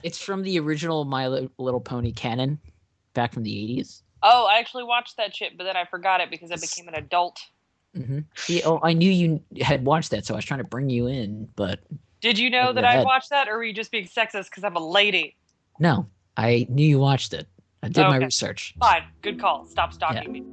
It's from the original My Little Pony canon, back from the 80s. Oh, I actually watched that shit, but then I forgot it because I became an adult. Mm-hmm. See, I knew you had watched that, so I was trying to bring you in, but... Did you know that I watched that, or were you just being sexist because I'm a lady? No, I knew you watched it. I did my research. Fine, good call. Stop stalking me.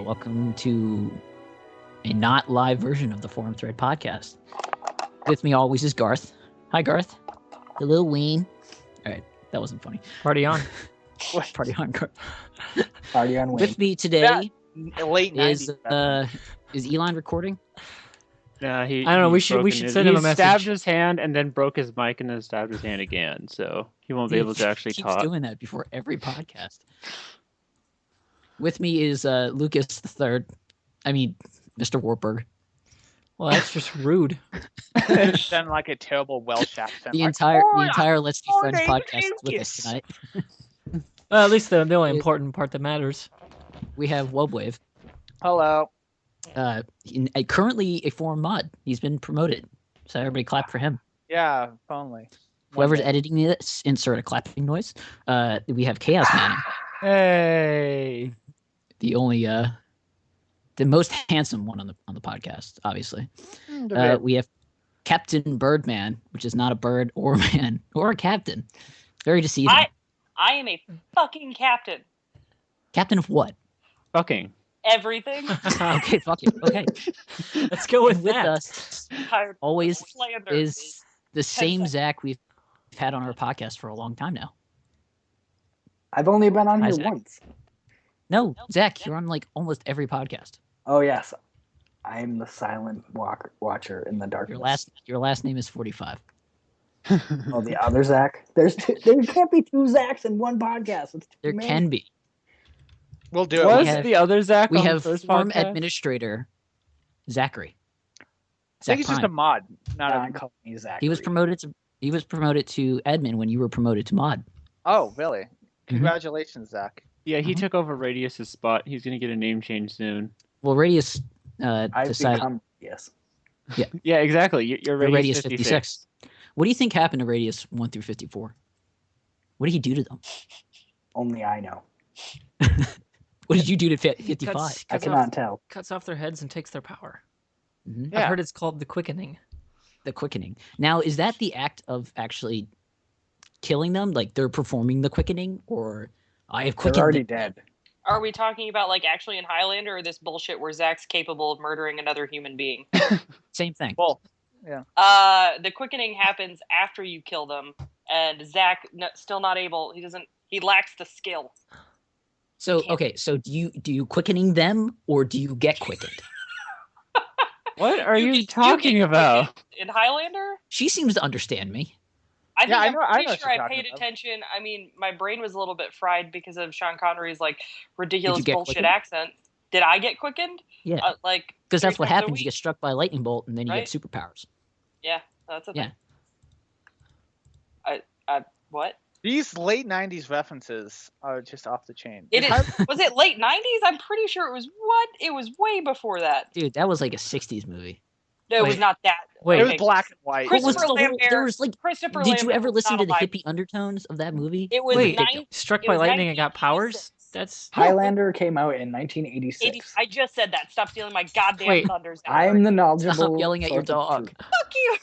Welcome to a not live version of the Forum Thread podcast. With me always is Garth. Hi, Garth. Hello, Wayne. All right, that wasn't funny. Party on. Party on, Garth. Party on, Wayne. With me today late 90s is Elon recording? Yeah, I don't know. We should send him a message. He stabbed his hand and then broke his mic and then stabbed his hand again, so he won't be able to actually talk. He's doing that before every podcast. With me is Lucas the Third. I mean, Mr. Warburg. Well, that's just rude. It sounded like a terrible Welsh accent. The entire Let's Be Friends podcast is with us tonight. Well, at least the only important part that matters. We have Wobwave. Hello. Currently a forum mod. He's been promoted. So everybody clap for him. Yeah, if only. Whoever's editing this, insert a clapping noise. We have Chaos Man. Hey. The only the most handsome one on the podcast, obviously. We have CpnBridman, which is not a bird or a man or a captain. Very deceiving. I am a fucking captain. Captain of what? Fucking. Everything. Okay, fuck it. Okay. Let's go with that. Us always is the same Zach we've had on our podcast for a long time now. I've only been on here Zach. once. No, Zach, you're on like almost every podcast. Oh yes, I'm the silent watcher in the darkness. Your last name is 45. Oh, the other Zach. There can't be two Zachs in one podcast. It's there can be. We'll do it. Was the other Zach? We on have the first forum podcast? administrator Zachary. I think he's just a mod, not a company Zachary. He was promoted to admin when you were promoted to mod. Oh, really? Congratulations, Zach. Yeah, he took over Radius's spot. He's going to get a name change soon. Well, Radius I've decided. become yes. Yeah. Yeah, exactly. You're Radius 56. What do you think happened to Radius 1 through 54? What did he do to them? Only I know. What did you do to 55? I cannot tell. Cuts off their heads and takes their power. Mm-hmm. I've heard it's called the quickening. The quickening. Now, is that the act of actually killing them? Like they're performing the quickening, or I have quickened? They're already dead. Are we talking about like actually in Highlander, or this bullshit where Zach's capable of murdering another human being? Same thing. Well, yeah. The quickening happens after you kill them, and Zach still not able. He lacks the skill. So okay, so do you quickening them, or do you get quickened? What are you talking about? In Highlander? She seems to understand me. I'm pretty know sure I paid attention. I mean, my brain was a little bit fried because of Sean Connery's like ridiculous bullshit quickened? Accent. Did I get quickened? Yeah. Because that's what happens. You get struck by a lightning bolt, and then you get superpowers. Yeah, that's a thing. What? These late 90s references are just off the chain. Was it late 90s? I'm pretty sure it was It was way before that. Dude, that was like a 60s movie. No, it was not that. Wait, it was black and white. Did you ever listen to the hippie undertones of that movie? It was struck by lightning and got powers? That's Highlander came out in 1986. I just said that. Stop stealing my goddamn thunders. I'm the knowledgeable. Stop yelling at your dog. Fuck you.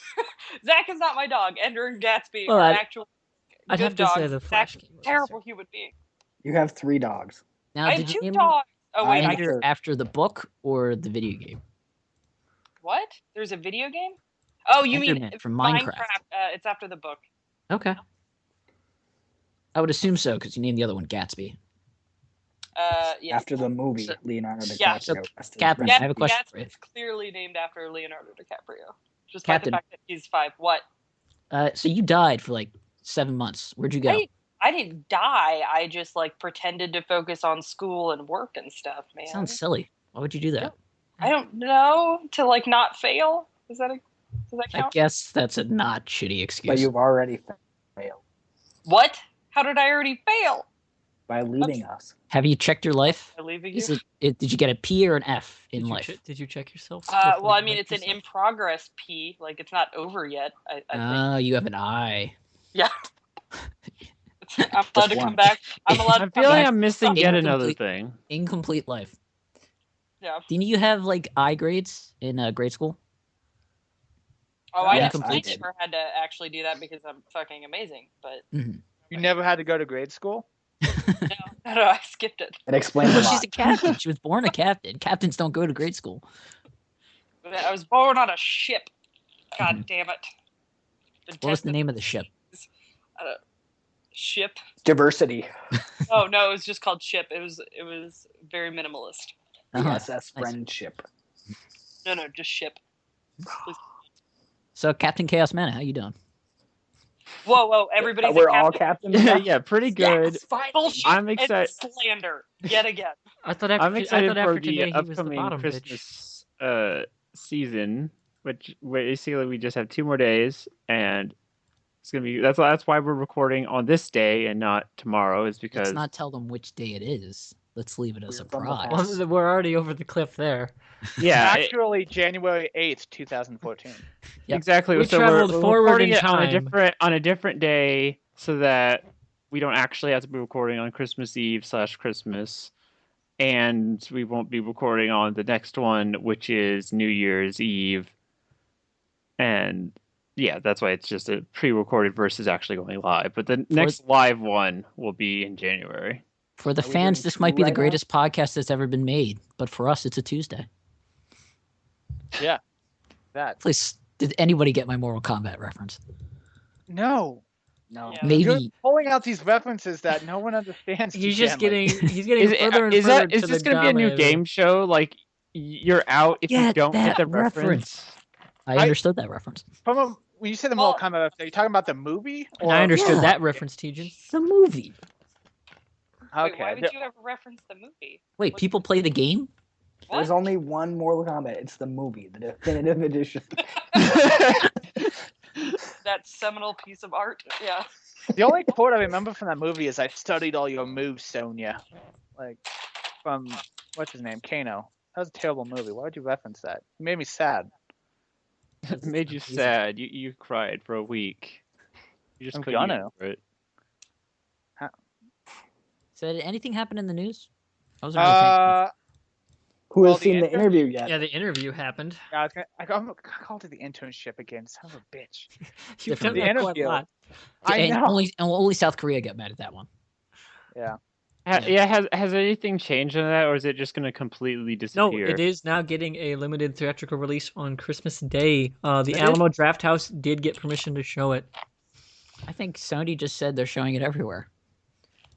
Zach is not my dog. Ender and Gatsby are actual I'd have to say the Flash game. Terrible human being. You have 3 dogs. Now, I have 2 dogs. Oh wait, after the book or the video game? What? There's a video game? Oh, you mean from Minecraft? It's after the book. Okay. I would assume so because you named the other one Gatsby. Yeah. After the movie, Leonardo DiCaprio. Yeah. So, Captain, I have a question for you. It's clearly named after Leonardo DiCaprio. Just Captain. by the fact that he's 5. What? So you died for like 7 months. Where'd you go? I didn't die. I just like pretended to focus on school and work and stuff, man. Sounds silly. Why would you do that? I don't know. To like not fail? Does that count? I guess that's a not shitty excuse. But you've already failed. What? How did I already fail? By leaving us. Have you checked your life? By leaving you? Did you get a P or an F in life? Did you check yourself? Well, I mean, it's an in progress P. Like, it's not over yet. I think. You have an I. Yeah. I'm allowed to come back. I'm allowed. I feel like I'm missing yet another thing. Incomplete life. Yeah. Didn't you have like I grades in grade school? Oh, I Yes, never I did. had to actually do that because I'm fucking amazing. But You never had to go to grade school? no, I skipped it. It explains a Well, lot. she's a captain. She was born a captain. Captains don't go to grade school. I was born on a ship. God damn it. What was the name of the ship? Ship. Diversity. Oh no, it was just called ship. It was very minimalist. The Uh-huh. SS Friendship. No, just ship. So, Captain Chaos Mana, how you doing? Whoa! Everybody's We're a all captain. captains. now? Yeah, pretty good. Yes, bullshit. I'm and excited. slander yet again. I thought after, I'm excited I thought for after today the he was the upcoming bottom bitch. Christmas season, which basically we just have 2 more days, and it's gonna be that's why we're recording on this day and not tomorrow. Is because Let's not tell them which day it is. Let's leave it a We're from the surprise. past. Well, we're already over the cliff there. yeah, Actually, January 8th, 2014. Yep. exactly. We So traveled we're forward recording in it time. on a different day, so that we don't actually have to be recording on Christmas Eve / Christmas, and we won't be recording on the next one, which is New Year's Eve. And yeah, that's why it's just a pre-recorded versus actually going live. But the next live one will be in January. For the Are we fans, doing this 2 might be the right now? greatest podcast that's ever been made. But for us, it's a Tuesday. Yeah. That. Please, did anybody get my Mortal Kombat reference? No. No. Yeah. Maybe. You're pulling out these references that no one understands. He's just Stanley. getting further and further to this the going to be a new dominator. game show? Like, you're out if you don't get the reference. I understood that reference. When you say the Mortal Kombat reference, are you talking about the movie? And I understood Yeah. that reference, Tejan. The movie. Wait, Okay. why would you ever reference the movie? Wait, people play the game? There's only one Mortal Kombat. It's the movie, the definitive edition. That seminal piece of art. Yeah. The only quote I remember from that movie is "I studied all your moves, Sonya." Like from what's his name, Kano. That was a terrible movie. Why would you reference that? It made me sad. It made you sad. You cried for a week. You just I'm couldn't gonna. get over it. So did anything happen in the news? I wasn't really paying attention. Who Well, has the seen the intern- interview yet? Yeah, the interview happened. I called it the internship again. Son of a bitch. You've done The that quite a interview. lot. I And know. only South Korea got mad at that one. Yeah. Has anything changed on that, or is it just going to completely No, disappear? it is now getting a limited theatrical release on Christmas Day. The It Alamo Draft House did get permission to show it. I think Sony just said they're showing it everywhere.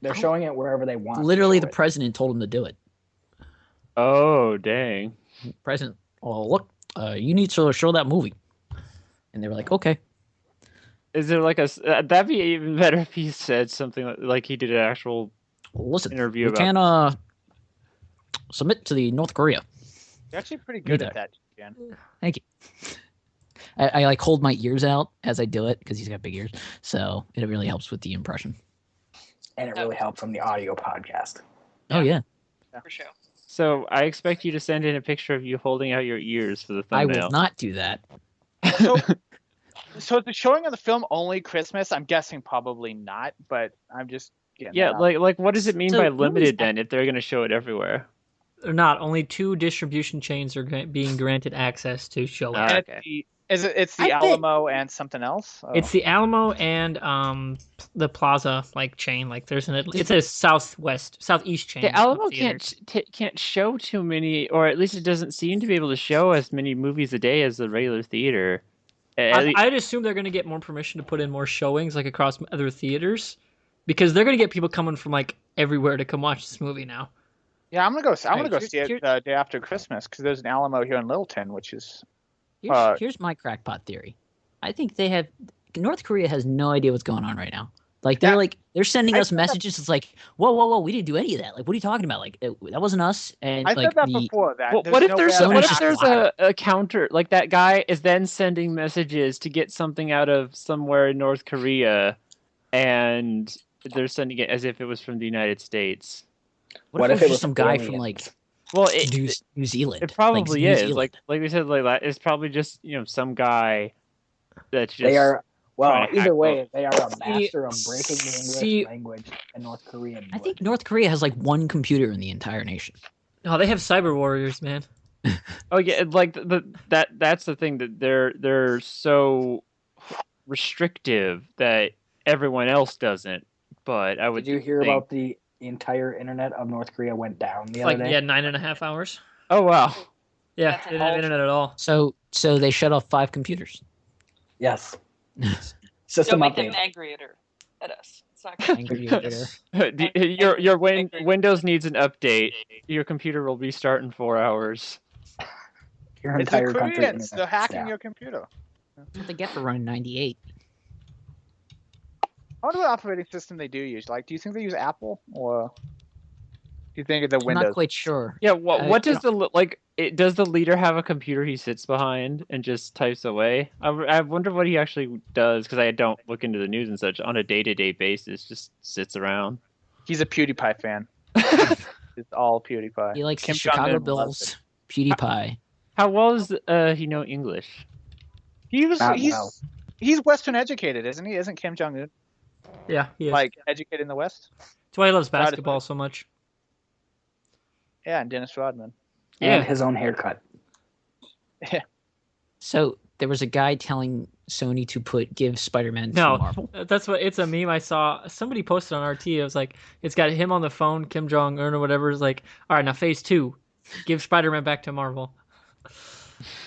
They're showing it wherever they want. to Literally, show the it. president told them to do it. Oh, dang. President, oh look, you need to show that movie. And they were like, okay. Is there like that'd be even better if he said something like he did an actual Well, listen, interview you about can submit to the North Korea. You're actually pretty good Neither. at that, Jan. Thank you. I like hold my ears out as I do it because he's got big ears, so it really helps with the impression. And it really helps on the audio podcast. Oh yeah, For sure. So I expect you to send in a picture of you holding out your ears for the I thumbnail. will not do that. So is the showing of the film only Christmas? I'm guessing probably not, but I'm just getting Yeah, that out. like what does it mean So by what was limited that? then if they're going to show it everywhere? Or not, only 2 distribution chains are being granted access to show it. Ah. And Okay. It's the I bet- Alamo and something else? Oh. It's the Alamo and the Plaza chain. Like it's a southeast chain. The of Alamo theaters. can't show too many, or at least it doesn't seem to be able to show as many movies a day as the regular theater. I'd assume they're going to get more permission to put in more showings, like across other theaters, because they're going to get people coming from like everywhere to come watch this movie now. Yeah, I'm gonna go see it the day after Christmas because there's an Alamo here in Littleton, which is. Here's my crackpot theory. I think North Korea has no idea what's going on right now. Like they're sending us messages. It's like, whoa, we didn't do any of that. Like, what are you talking about? Like, that wasn't us. And I said that before. What if there's a counter? Like that guy is then sending messages to get something out of somewhere in North Korea, and they're sending it as if it was from the United States. What if it was some guy from like New Zealand? It probably is. Like we said, like it's probably just some guy that's just. They are. Well, either way, they are a master of breaking the English language in North Korea. I think North Korea has like one computer in the entire nation. No, they have cyber warriors, man. Oh yeah, like that's the thing that they're so restrictive that everyone else doesn't. But I would. Did you hear about the entire internet of North Korea went down the other day? Yeah, 9.5 hours. Oh wow. Yeah, they didn't have internet at all. So they shut off 5 computers. Yes. System Don't make update. them angry at us. It's not angry. Your Windows needs an update. Your computer will restart in 4 hours. Your entire country. They're hacking your computer. That's what they get for running 98. I wonder what operating system they do use. Like, do you think they use Apple or do you think it's the Windows? I'm not quite sure. Yeah. What does does the leader have a computer he sits behind and just types away? I wonder what he actually does because I don't look into the news and such on a day-to-day basis. Just sits around. He's a PewDiePie fan. It's all PewDiePie. He likes Chicago Bulls. PewDiePie. How well does he know English? He's Western educated, isn't he? Isn't Kim Jong-un? Yeah, he is. Like educated in the West. That's why he loves basketball so much. Yeah, and Dennis Rodman. And his own haircut. Yeah. So there was a guy telling Sony to give Spider-Man to Marvel. That's what it's a meme I saw. Somebody posted on RT. It was like it's got him on the phone, Kim Jong-un or whatever. Is like, all right, now phase 2, give Spider-Man back to Marvel.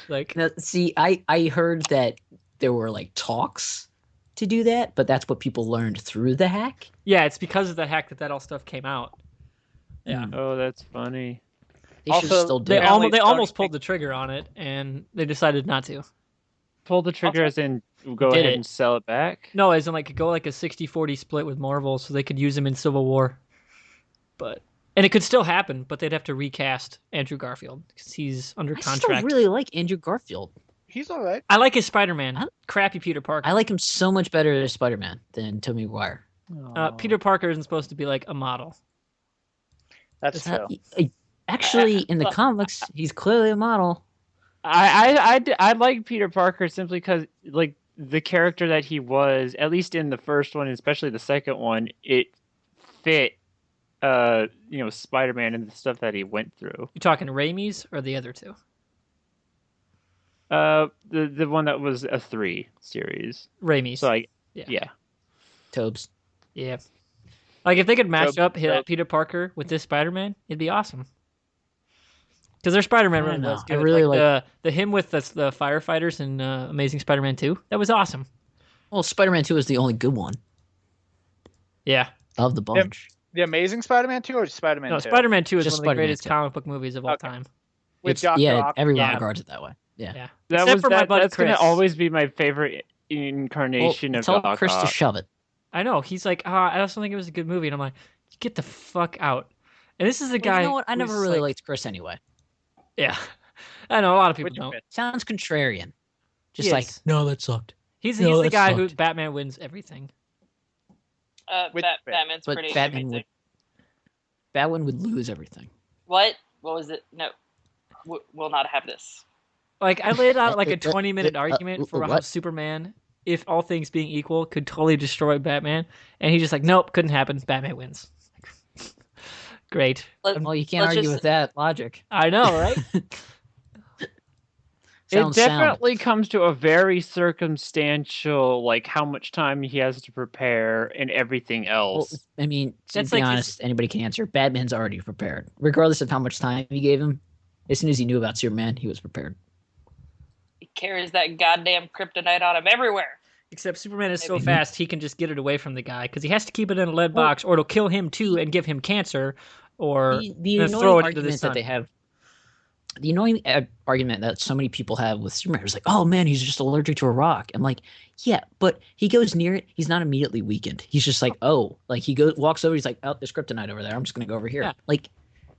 Like, now, see, I heard that there were like talks to do that, but that's what people learned through the hack. Yeah, it's because of the hack that all stuff came out. Yeah. Oh, that's funny. They should still do it. They almost pulled the trigger on it, and they decided not to. Pull the trigger as in go ahead and sell it back? No, as in like go like a 60-40 split with Marvel so they could use him in Civil War. And it could still happen, but they'd have to recast Andrew Garfield because he's under contract. I still really like Andrew Garfield. He's all right. I like his Spider-Man. Crappy Peter Parker. I like him so much better as Spider-Man than Tobey Maguire. Peter Parker isn't supposed to be like a model. That's true. Actually, in the comics, he's clearly a model. I like Peter Parker simply because, like, the character that he was, at least in the first one, and especially the second one, it fit, Spider-Man and the stuff that he went through. You talking Raimi's or the other two? The one that was a 3 series. Raimi's. So yeah. Tobes. Yeah. Like if they could match up Peter Parker with this Spider-Man, it'd be awesome. Because their Spider-Man really was good. I really like the him with the firefighters in Amazing Spider-Man 2. That was awesome. Well, Spider-Man 2 is the only good one. Yeah. Of the bunch. The Amazing Spider-Man 2 or Spider-Man 2? No, Spider-Man 2 is Just one of the Spider-Man greatest 2. comic book movies of all time. With Dr. Ock. Everyone regards it that way. Yeah. Except for my buddy that's Chris. That's going to always be my favorite incarnation of Doc Ock. Tell Chris to shove it. I know. He's like, I also think it was a good movie. And I'm like, get the fuck out. And this is a guy. You know what? I never really liked Chris anyway. Yeah. I know. A lot of people don't. Sounds contrarian. Just like, no, that sucked. He's the guy who Batman wins everything. Batman's pretty amazing. Batman would lose everything. What? What was it? No. We'll not have this. Like, I laid out like a 20-minute argument for how Superman, if all things being equal, could totally destroy Batman. And he's just like, nope, couldn't happen. Batman wins. Great. Well, you can't argue with that logic. I know, right? It definitely comes to a very circumstantial, like how much time he has to prepare and everything else. Well, I mean, to be honest, anybody can answer. Batman's already prepared. Regardless of how much time you gave him, as soon as he knew about Superman, he was prepared. He carries that goddamn kryptonite on him everywhere. Except Superman is so fast, he can just get it away from the guy because he has to keep it in a lead box or it'll kill him too and give him cancer. or the annoying argument that they have. The annoying argument that so many people have with Superman is like, oh man, he's just allergic to a rock. I'm like, yeah, but he goes near it, he's not immediately weakened. He's just like, oh, like he walks over, he's like, oh, there's kryptonite over there. I'm just gonna go over here. Yeah. Like,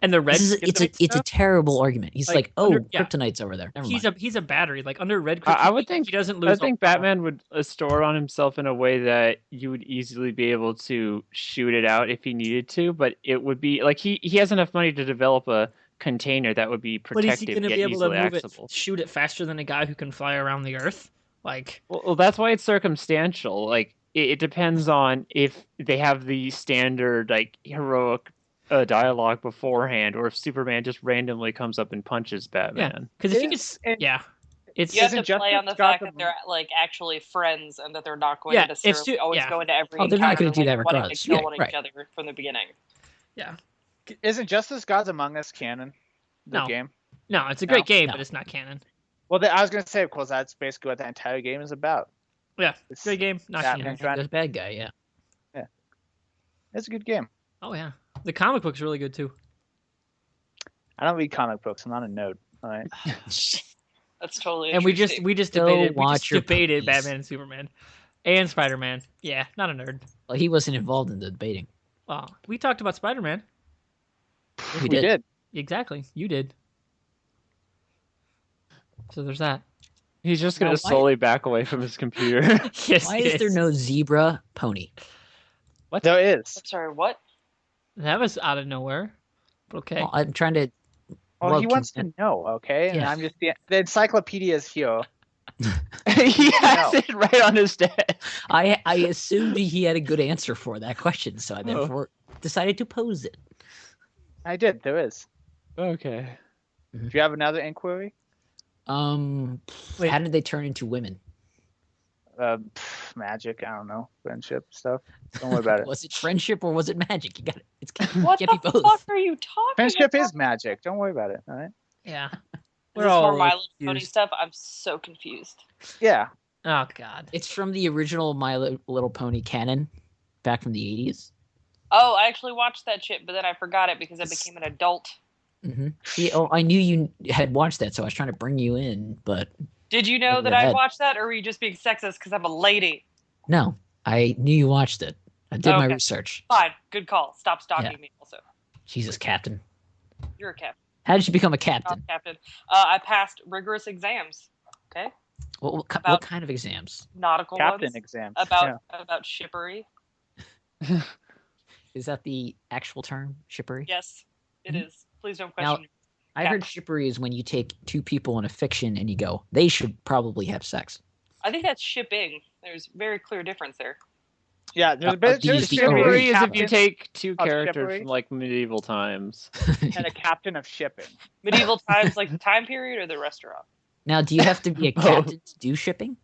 and the red, it's a terrible argument. He's like oh, kryptonite's over there. Never mind. He's a battery. Like under red kryptonite, I would think he doesn't lose. I think Batman would store on himself in a way that you would easily be able to shoot it out if he needed to, but it would be like he has enough money to develop a container that would be protective. But is he going to be able to move accessible. it, shoot it faster than a guy who can fly around the Earth? Like, well, that's why it's circumstantial. Like, it depends on if they have the standard like heroic dialogue beforehand, or if Superman just randomly comes up and punches Batman. Yeah, because if you could, you have to play on the fact that they're like actually friends and that they're not going to necessarily always go into every. Oh, they're not going to do that regardless. To kill each other from the beginning. Yeah. Isn't Justice Gods Among Us canon? The game? No, it's a great game, but it's not canon. Well, I was going to say, of course, that's basically what the entire game is about. Yeah, it's a great game, not canon. There's a bad guy, yeah. Yeah. It's a good game. Oh, yeah. The comic book's really good, too. I don't read comic books. I'm not a nerd. All right. That's totally and we just debated Batman and Superman. And Spider-Man. Yeah, not a nerd. Well, he wasn't involved in the debating. Oh, we talked about Spider-Man. We did. Exactly. You did. So there's that. He's just going to slowly back away from his computer. Yes, why is there no zebra pony? What? There is. I'm sorry, what? That was out of nowhere. Okay. Well, I'm trying to... Well, he wants to know, okay? And I'm just... The encyclopedia is here. He has it right on his desk. I assumed he had a good answer for that question, so I therefore decided to pose it. I did. There is. Okay. Do you have another inquiry? How did they turn into women? Magic. I don't know. Friendship stuff. Don't worry about it. Was it friendship or was it magic? You got it. What the fuck are you talking Friendship about? is magic. Don't worry about it. All right. Yeah. We're all more My Little Pony stuff. I'm so confused. Yeah. Oh God. It's from the original My Little Pony canon, back from the 80s. Oh, I actually watched that shit, but then I forgot it because I became an adult. Mm-hmm. See, I knew you had watched that, so I was trying to bring you in, but... Did you know that I watched that, or were you just being sexist because I'm a lady? No, I knew you watched it. I did my research. Fine, good call. Stop stalking me also. Jesus, Captain. You're a captain. How did you become a captain? Captain. I passed rigorous exams. Okay. What kind of exams? Nautical captain ones. Exams. About shippery. Is that the actual term, shippery? Yes, it is. Please don't question me. I heard shippery is when you take two people in a fiction and you go, they should probably have sex. I think that's shipping. There's very clear difference there. Yeah, there's a bit. Shippery is if you take two characters from like medieval times and a captain of shipping. Medieval times, like the time period or the restaurant. Now, do you have to be a captain to do shipping?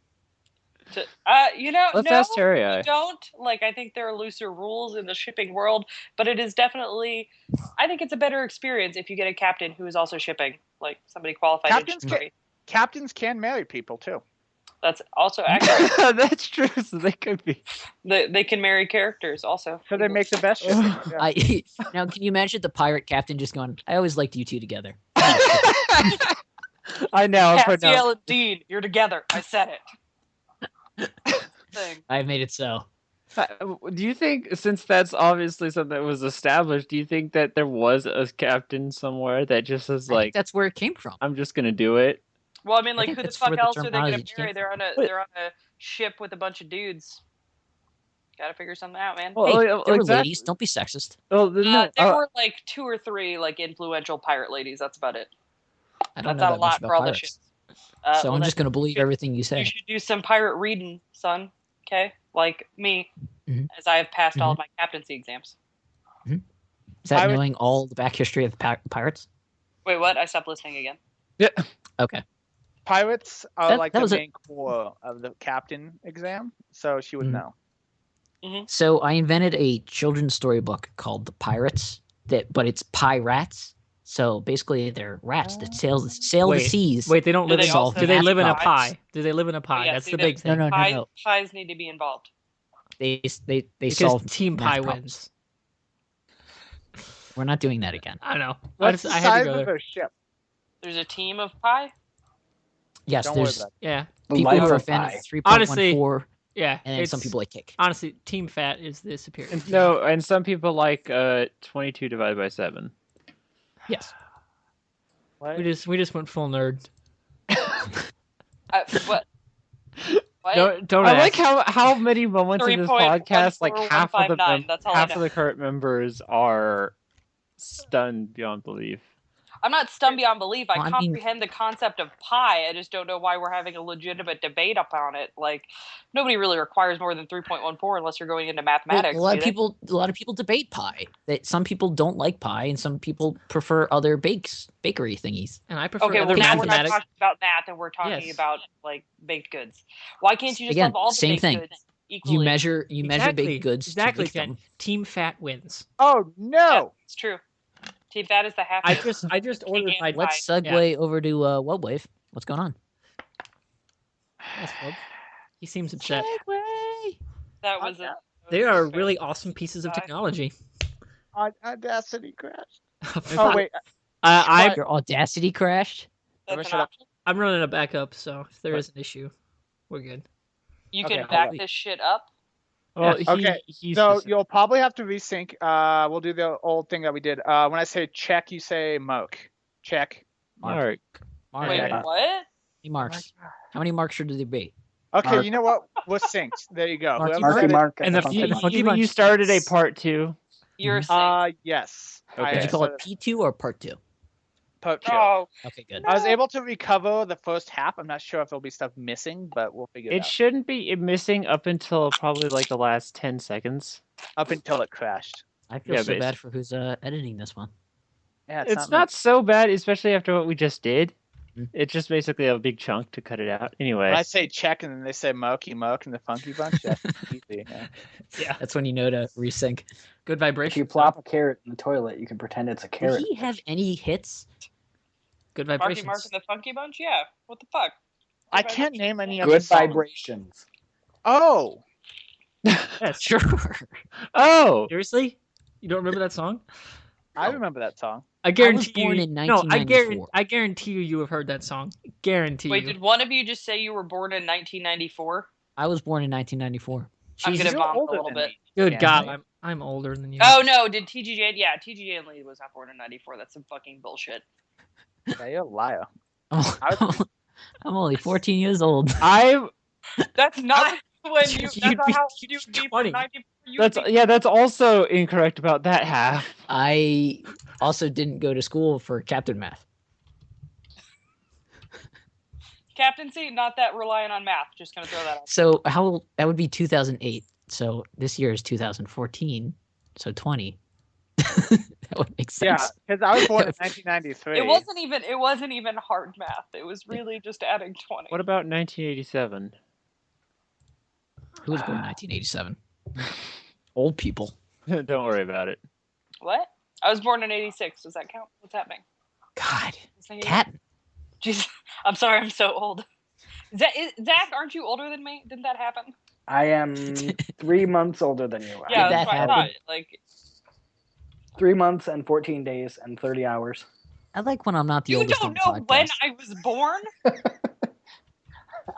Let's ask Terry. I don't. Like, I think there are looser rules in the shipping world, but it is definitely. I think it's a better experience if you get a captain who is also shipping, like somebody qualified. Captains can marry people too. That's also accurate. That's true. So they could be. They can marry characters also. So they make the best shipping. Yeah. Now, can you imagine the pirate captain just going, I always liked you two together. I know. Cassiel and Dean, you're together. I said it. I've made it so. Do you think, since that's obviously something that was established, do you think that there was a captain somewhere that just is like, that's where it came from. I'm just gonna do it? Well, I mean, like, who the fuck else are they gonna marry? They're on a ship with a bunch of dudes. Gotta figure something out, man. Well, there were ladies. Don't be sexist. There were like 2 or 3 like influential pirate ladies. That's about it. I don't know that much about pirates. So I'm just going to believe everything you say. You should do some pirate reading, son. Okay? Like me, as I have passed all of my captaincy exams. Mm-hmm. Is that knowing all the back history of pirates? Wait, what? I stopped listening again. Yeah. Okay. Pirates are the main core of the captain exam, so she would know. Mm-hmm. So I invented a children's storybook called The Pirates, but it's pirates. So basically, they're rats that sail the seas. Wait, they don't live in a Do they live in a pie? Do they live in a pie? Yeah, that's the big thing. No. Pies need to be involved. They because solve Team Pie wins. We're not doing that again. I know. What's the I had to size go of there. a ship? There's a team of pie. Yes, Don't worry there's about it. Yeah. The people life who are a of fan of pie. 3.14, Yeah. and then some people like cake. Honestly, Team Fat is the superior. No, and some people like 22 divided by 7. Yes. What? We just went full nerd. What? What? Don't I ask. like how many moments in this podcast, like half of That's all I know. the current members are stunned beyond belief. I'm not stunned beyond belief. Well, I mean- comprehend the concept of pie. I just don't know why we're having a legitimate debate upon it. Like, nobody really requires more than 3.14 unless you're going into mathematics. Well, a lot of people debate pie. That some people don't like pie, and some people prefer other bakery thingies. And I prefer Okay, well other now we're not mathematics. talking about math, and we're talking Yes. about like baked goods. Why can't you just Again, love all the same baked thing. goods equally? You measure Exactly. baked goods. Exactly, to make Ken. them. Team Fat wins. Oh no! It's true. Team Fat is the half. I just ordered my. Let's segue over to Webwave. What's going on? Yes, Bob. He seems upset. That was They are really awesome pieces of technology. Audacity crashed. Oh Oh wait, Your Audacity crashed. That's Shut an up. option. I'm running a backup, so if there is an issue, we're good. You Okay, can hold back on. this shit up. Well, Okay, he's so just- you'll probably have to resync. We'll do the old thing that we did. When I say check, you say moke. Check. Mark. Mark, Wait, Okay. what? how many marks? How many marks should there be? Okay, Mark. you know what? We're synced. There you go. Marky Whoever Marky said it- Mark And the Funky the Bunch. Funky You Bunch. started a part 2. You're Mhm. sick. Yes. Okay. Did you call so it P2 or Part 2? part two. Oh, Okay, good. I was able to recover the first half. I'm not sure if there'll be stuff missing, but we'll figure it It out. shouldn't be missing up until probably like the last 10 seconds. Up until it crashed. I feel Yeah, so but bad for who's editing this one. Yeah, It's me. not so bad, especially after what we just did. Mm. It's just basically a big chunk to cut it out. Anyway. When I say check and then they say mokey moke and the funky bunch, that's easy. Yeah. Yeah. That's when you know to resync. Good If vibration. you plop a carrot in the toilet, you can pretend it's a Did carrot. he have any hits? Good Marky vibrations. Mark and the Funky Bunch? Yeah. What the fuck? I can't name any other Good songs. vibrations. Oh, Yes. Sure. Oh! Seriously? You don't remember that song? I remember that song. I guarantee born you. in No, I 1994. guarantee you have heard that song. Guarantee Wait, you. did one of you just say you were born in 1994? I was born in 1994. I'm Jesus. gonna You're bomb a older little than bit. me. Good Yeah, God, right. I'm older than you. Oh no, did TGJ? Yeah, TGJ and Lee was not born in 94. That's some fucking bullshit. Yeah, you're a liar. Oh, I I'm only 14 years old. I That's not when you. You'd That's not be- how you'd you'd be be 20. from 94. that's also incorrect about that half. I also didn't go to school for Captain Math. Captaincy, not that reliant on math. Just gonna throw that out. So that would be 2008. So this year is 2014. So 20. That would make Yeah, sense. because I was born in 1993. It wasn't even hard math. It was really just adding 20. What about 1987? Who was born in 1987? Old people. Don't worry about it. What? I was born in 86. Does that count? What's happening? God, Is that you? Cat. Jesus, I'm sorry, I'm so old. Zach, aren't you older than me? Didn't that happen? I am 3 months older than you. Yeah, that that's what I happen? thought. Like, 3 months and 14 days and 30 hours. I like when I'm not the you oldest don't on know the when podcast. I was born?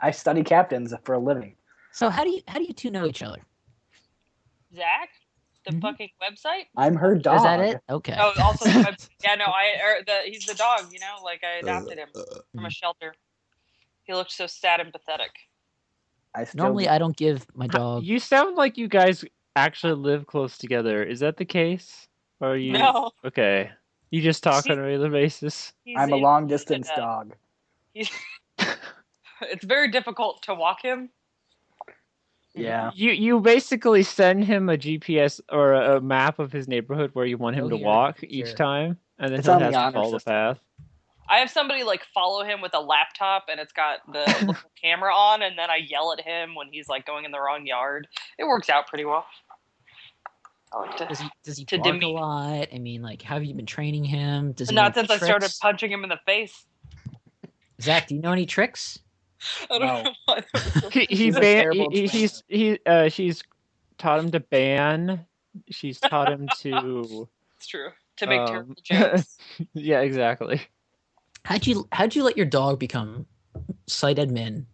I study captains for a living. So how do you two know each other? Zach, the Mhm. fucking website. I'm her dog. Is that it? Okay. Oh, also the website. Yeah, no, he's the dog. You know, like I adopted him from a shelter. He looked so sad and pathetic. I still Normally I don't give my dog. You sound like you guys actually live close together. Is that the case? Or are you No, Okay. You just talk on a regular basis? he's I'm a in- long distance he's in a- dog. It's very difficult to walk him. Yeah. You basically send him a GPS or a map of his neighborhood where you want him Go to here, walk here. each time, and then It's he'll on the have to honor follow the system. path. I have somebody like follow him with a laptop and it's got the little camera on, and then I yell at him when he's like going in the wrong yard. It works out pretty well. I like to. Does he to bark a demean- lot? I mean, like, how have you been training him? Does he Not know since I started tricks? punching him in the face. Zach, do you know any tricks? I don't No. know why. that was so- He He's a ban- terrible she's taught him to ban. She's taught him to It's true. to make terrible jokes. Yeah, exactly. How'd you let your dog become site admin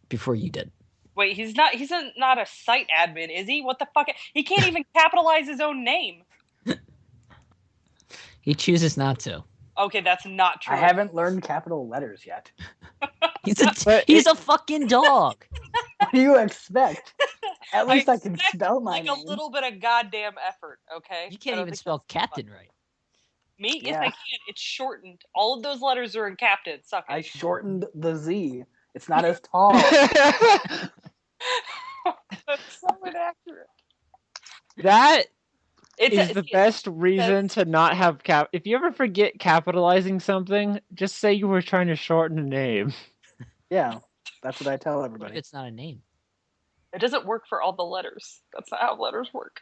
before you did? Wait, he's not a site admin, is he? What the fuck? He can't even capitalize his own name. He chooses not to. Okay, that's not true. I haven't learned capital letters yet. He's a fucking dog. What do you expect? At least I can expect, spell my name. a little bit of goddamn effort, okay? You can't even spell captain right. Me? Yes, Yeah. I can. It's shortened. All of those letters are in captain. Suck it. I shortened the Z. It's not as tall. That's so inaccurate. That It's is the best reason to not have cap. If you ever forget capitalizing something, just say you were trying to shorten a name. Yeah, that's what I tell What if everybody. it's not a name? It doesn't work for all the letters. That's not how letters work.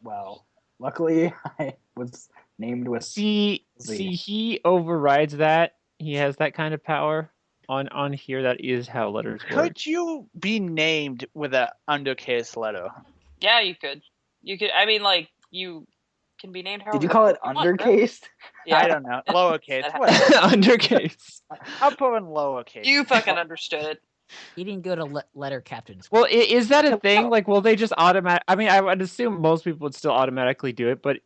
Well, luckily I was named with See, he overrides that. He has that kind of power on here. That is how letters work. Could you be named with an undercase letter? Yeah, you could. You could. I mean, like you can be named. Did you call it however you want, right? undercased? Yeah. I don't know. Lowercase. That Whatever. Undercase. I'll put in lowercase. You fucking understood it. He didn't go to letter captain school. Well, is that a thing? Like, will they just automatic? I mean, I would assume most people would still automatically do it, but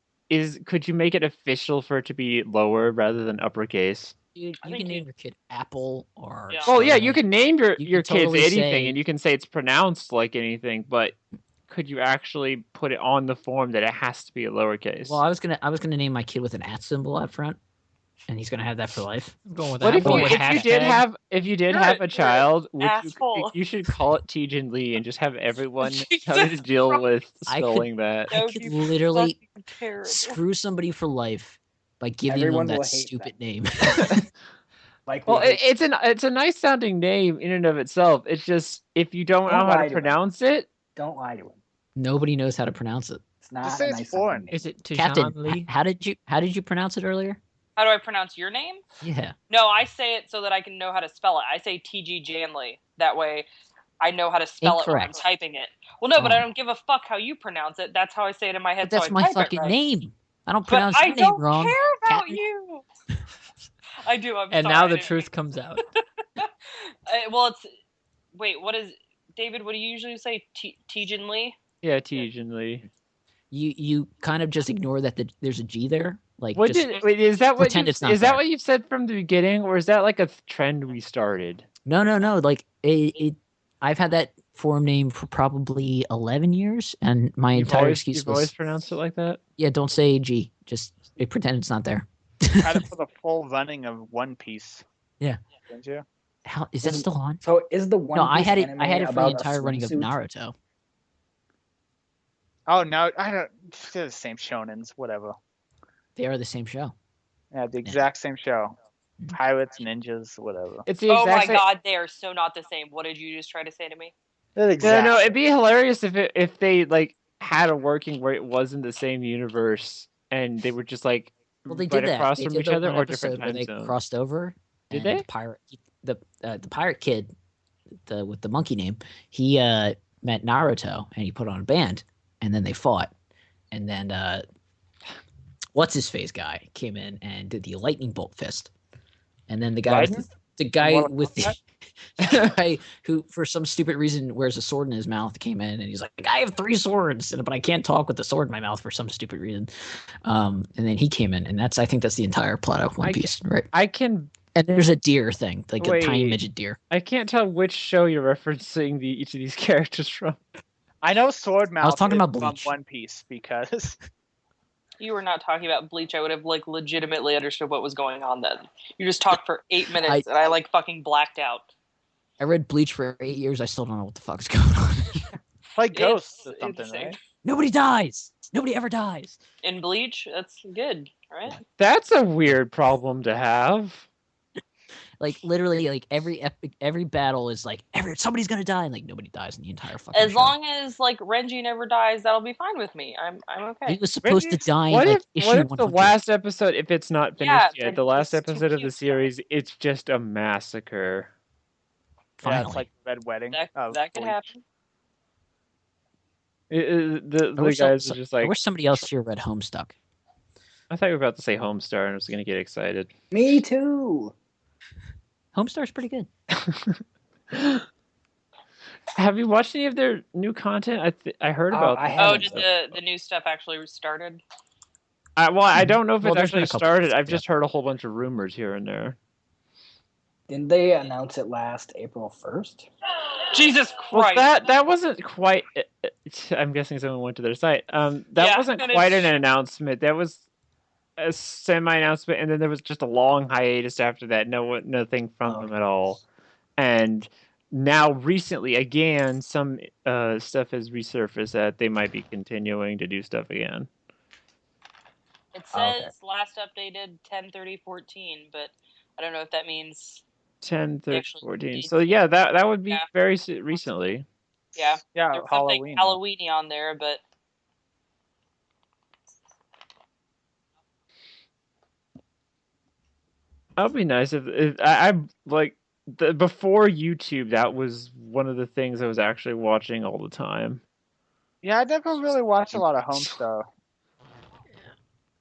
could you make it official for it to be lower rather than uppercase? You can name your kid Apple or. Yeah. Well, yeah, you can name your You kids can totally anything, say- and you can say it's pronounced like anything, but could you actually put it on the form that it has to be a lowercase? Well, I was gonna name my kid with an @ symbol out front, and he's gonna have that for life. I'm going with What if Apple you, with if you did hashtag. have a child, asshole. you should call it Tejan Lee and just have everyone Jesus having to deal Christ. with I could- spelling that. That I would could be literally fucking terrible. screw somebody for life by giving Everyone them will that hate stupid that. name. Like, Well, we hate- it's a nice sounding name in and of itself. It's just if you don't know Don't how lie to to him. pronounce it, don't lie to him. Nobody knows how to pronounce it. It's not Just a say it's nice foreign. sounding name. Is it Captain, Tejan Lee? how did you pronounce it earlier? How do I pronounce your name? Yeah. No, I say it so that I can know how to spell it. I say TG Janley. That way, I know how to spell it when I'm Incorrect. typing it. Well, no, but I Wrong. don't give a fuck how you pronounce it. That's how I say it in my head. But that's so I my type fucking it right. name. I don't But pronounce I your name don't wrong. care about Captain. you. I do. I'm And sorry. now I the didn't truth comes out. well, it's wait. What is David? What do you usually say? Tejan Lee. yeah, Tejan Lee. You kind of just ignore that there's a G there. Like What just did wait? Is that what pretend you, it's not is that there. what you've said from the beginning, or is that like a trend we started? no. Like I've had that form name for probably 11 years, and my entire excuse You've was always pronounced it like that. yeah, don't say G. Just pretend it's not there. Had it for the full running of One Piece. Yeah. Didn't you? How is that still on? So is the one? No, I Piece had it. I anime had it for the about a entire running of swimsuit? Naruto. Oh no, I don't. They're the same shonens. Whatever. They are the same show. Yeah, the exact same show. Pirates, ninjas, whatever. It's the Oh exact my same. God, they are so not the same. What did you just try to say to me? They're the No, exact. no, it'd be hilarious if they like had a working where it wasn't the same universe and they were just like Well, they right did that. across They from did each the other one or episode different where time they zones. crossed over. Did and they? The pirate kid, with the monkey name, he met Naruto and he put on a band, and then they fought, and then what's his face guy came in and did the lightning bolt fist, and then the guy Raiden? the guy Mortal with the guy who for some stupid reason wears a sword in his mouth came in and he's like, I have 3 swords, but I can't talk with the sword in my mouth for some stupid reason. And then he came in, and I think that's the entire plot of One Piece, right? I can. And there's a deer thing, like a tiny Wait. midget deer. I can't tell which show you're referencing each of these characters from. I know Sword Mouth. talking is about from Bleach. One Piece because You were not talking about Bleach. I would have like legitimately understood what was going on then. You just talked for 8 minutes and I like fucking blacked out. I read Bleach for 8 years. I still don't know what the fuck's going on. like Ghosts or It's something, insane. right? Nobody dies. Nobody ever dies. In Bleach, that's good, right? That's a weird problem to have. Like literally, like every battle is like somebody's gonna die, and like nobody dies in the entire fucking As show. long as like Renji never dies, that'll be fine with me. I'm okay. He was supposed to Renji's- die in What like if issue the 100. last episode, if it's not finished Yeah, yet, the last it's too episode of the cute. series, it's just a massacre. Yeah, Finally, it's like Red Wedding. That of that could Bleach. happen. The wish guys some- are just I like, wish somebody else here read Homestuck. I thought you were about to say Homestar, and I was going to get excited. Me too. Homestar's pretty good. Have you watched any of their new content? I heard about. Did the new stuff actually started? I don't know if it's there's been actually a couple started. things, I've just heard a whole bunch of rumors here and there. Didn't they announce it last April 1st? Jesus Well, Christ! that wasn't quite. I'm guessing someone went to their site. That wasn't quite an announcement. That was a semi-announcement, and then there was just a long hiatus after that. Nothing from them at all. And now, recently, again, some stuff has resurfaced that they might be continuing to do stuff again. It says last updated 10/30/14, but I don't know if that means 10/30/14. So yeah, that would be very recently. Yeah, yeah, there's something Halloweeny on there, but that would be nice if I like before YouTube. That was one of the things I was actually watching all the time. Yeah, I never really watched a lot of Homestar.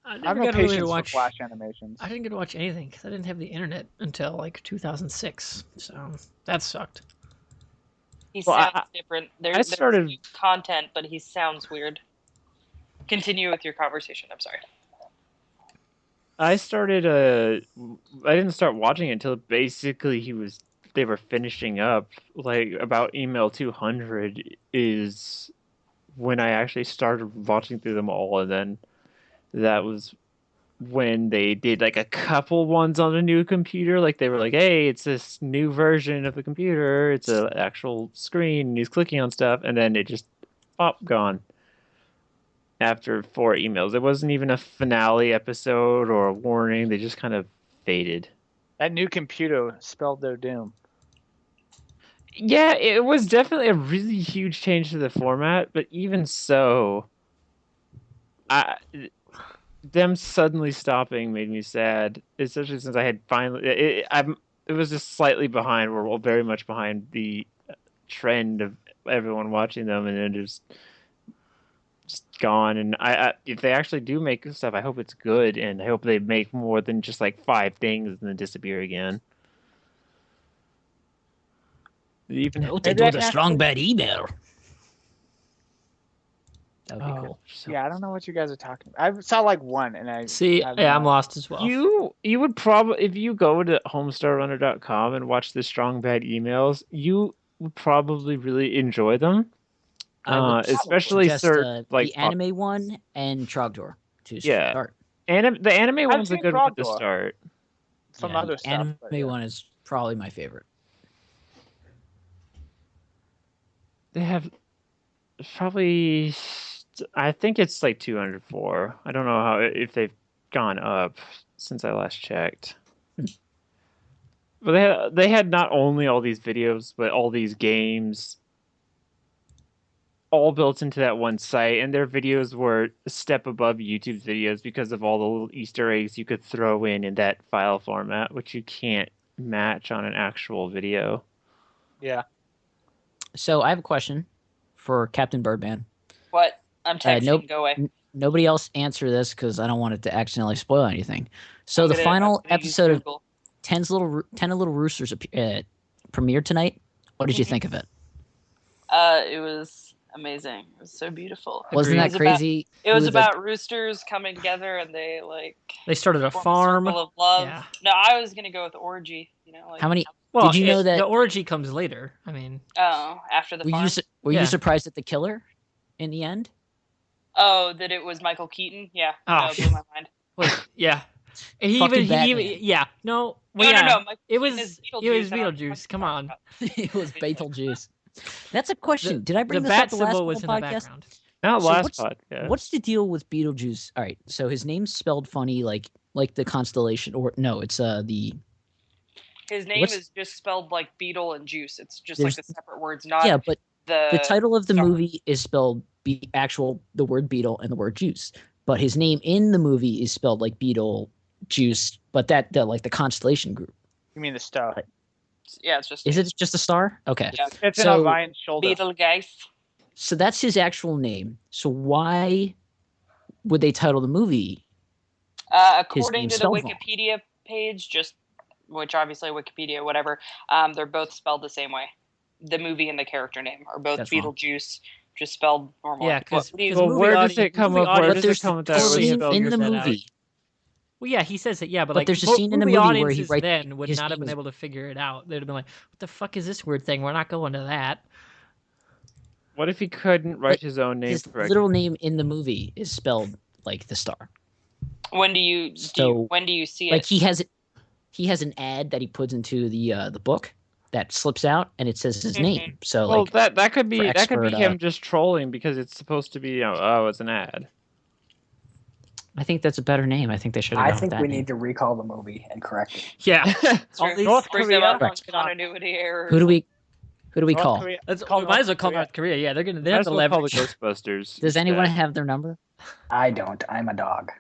I have no patience for Flash animations. I didn't get to watch anything because I didn't have the internet until like 2006, so that sucked. He sounds different. There's new content, but he sounds weird. Continue with your conversation. I'm sorry. I didn't start watching it until basically they were finishing up. Like about email 200 is when I actually started watching through them all, and then that was when they did like a couple ones on a new computer. Like they were like, hey, it's this new version of the computer. It's an actual screen. And he's clicking on stuff, and then it just gone. After 4 emails. It wasn't even a finale episode or a warning. They just kind of faded. That new computer spelled their doom. Yeah, it was definitely a really huge change to the format, but even so, them suddenly stopping made me sad, especially since I had finally. It was just slightly behind. We're very much behind the trend of everyone watching them, and then just gone. And if they actually do make stuff, I hope it's good, and I hope they make more than just like 5 things and then disappear again. Even they do the strong bad email. That would be cool. Yeah, I don't know what you guys are talking about. I saw like one, and I see. Yeah, I'm lost as well. You would probably, if you go to homestarrunner.com and watch the strong bad emails, you would probably really enjoy them. Especially the anime one and Trogdor to start. The anime one's a good one to start. Some other stuff. Anime one is probably my favorite. They have probably, I think it's like 204. I don't know if they've gone up since I last checked. But they had not only all these videos, but all these games, all built into that one site, and their videos were a step above YouTube's videos because of all the little Easter eggs you could throw in that file format, which you can't match on an actual video. Yeah. So I have a question for CpnBridman. What? I'm texting. Go away. Nobody else answer this because I don't want it to accidentally spoil anything. So the final episode of 10 Little Roosters premiered tonight. What did you think of it? It was amazing. It was so beautiful. Wasn't that crazy? It was about roosters coming together, and they started a farm. Circle of love. Yeah. No, I was gonna go with orgy. How many? Well, did you know that the orgy comes later? I mean, after the farm. Were you surprised at the killer in the end? Oh, that it was Michael Keaton? Yeah. Oh, no, blew my mind. Wait, yeah. And no. It was Beetlejuice. Come on. It was Beetlejuice. That's a question. Did I bring the this bat up the last symbol was in the podcast? background? Not last podcast. What's the deal with Beetlejuice? All right, so his name's spelled funny, like the constellation, or no, it's the. His name is just spelled like beetle and juice. It's just like the separate words, not but the title of the movie is spelled the word beetle and the word juice. But his name in the movie is spelled like beetle, juice, but like the constellation group. You mean the star? Yeah, it's just. Is it just a star? Okay. Yeah, it's in Orion's shoulder. Beetlegeist. So that's his actual name. So why would they title the movie According name's to the spelled wrong. Wikipedia page, which obviously Wikipedia, whatever, they're both spelled the same way. The movie and the character name are both That's wrong. Beetlejuice, just spelled normally. Yeah, because where does it come up? Where does it come with that? There's a Where scene spelled in your the spell out? movie. Well, yeah, he says it. Yeah, but But like, there's a scene in the movie movie where he audiences writes then would his not have name been is- able to figure it out. They'd have been like, "What the fuck is this weird thing? We're not going to that." What if he couldn't write his own name His correctly? literal name in the movie is spelled like the star. When do you see it? Like he has an ad that he puts into the book that slips out and it says his name. So Well, like that could be for that could be expert, him just trolling because it's supposed to be it's an ad. I think that's a better name. I think they should have I gone with think that we name. need to recall the movie and correct it. Yeah, all True. these, North Bring Korea. them up on Correct. continuity errors. Who do we North call? Korea. let's, Call we might as well North call Korea. North Korea. Yeah, they Might have as the well call the leverage. Ghostbusters. Does anyone instead. have their number? I don't. I'm a dog.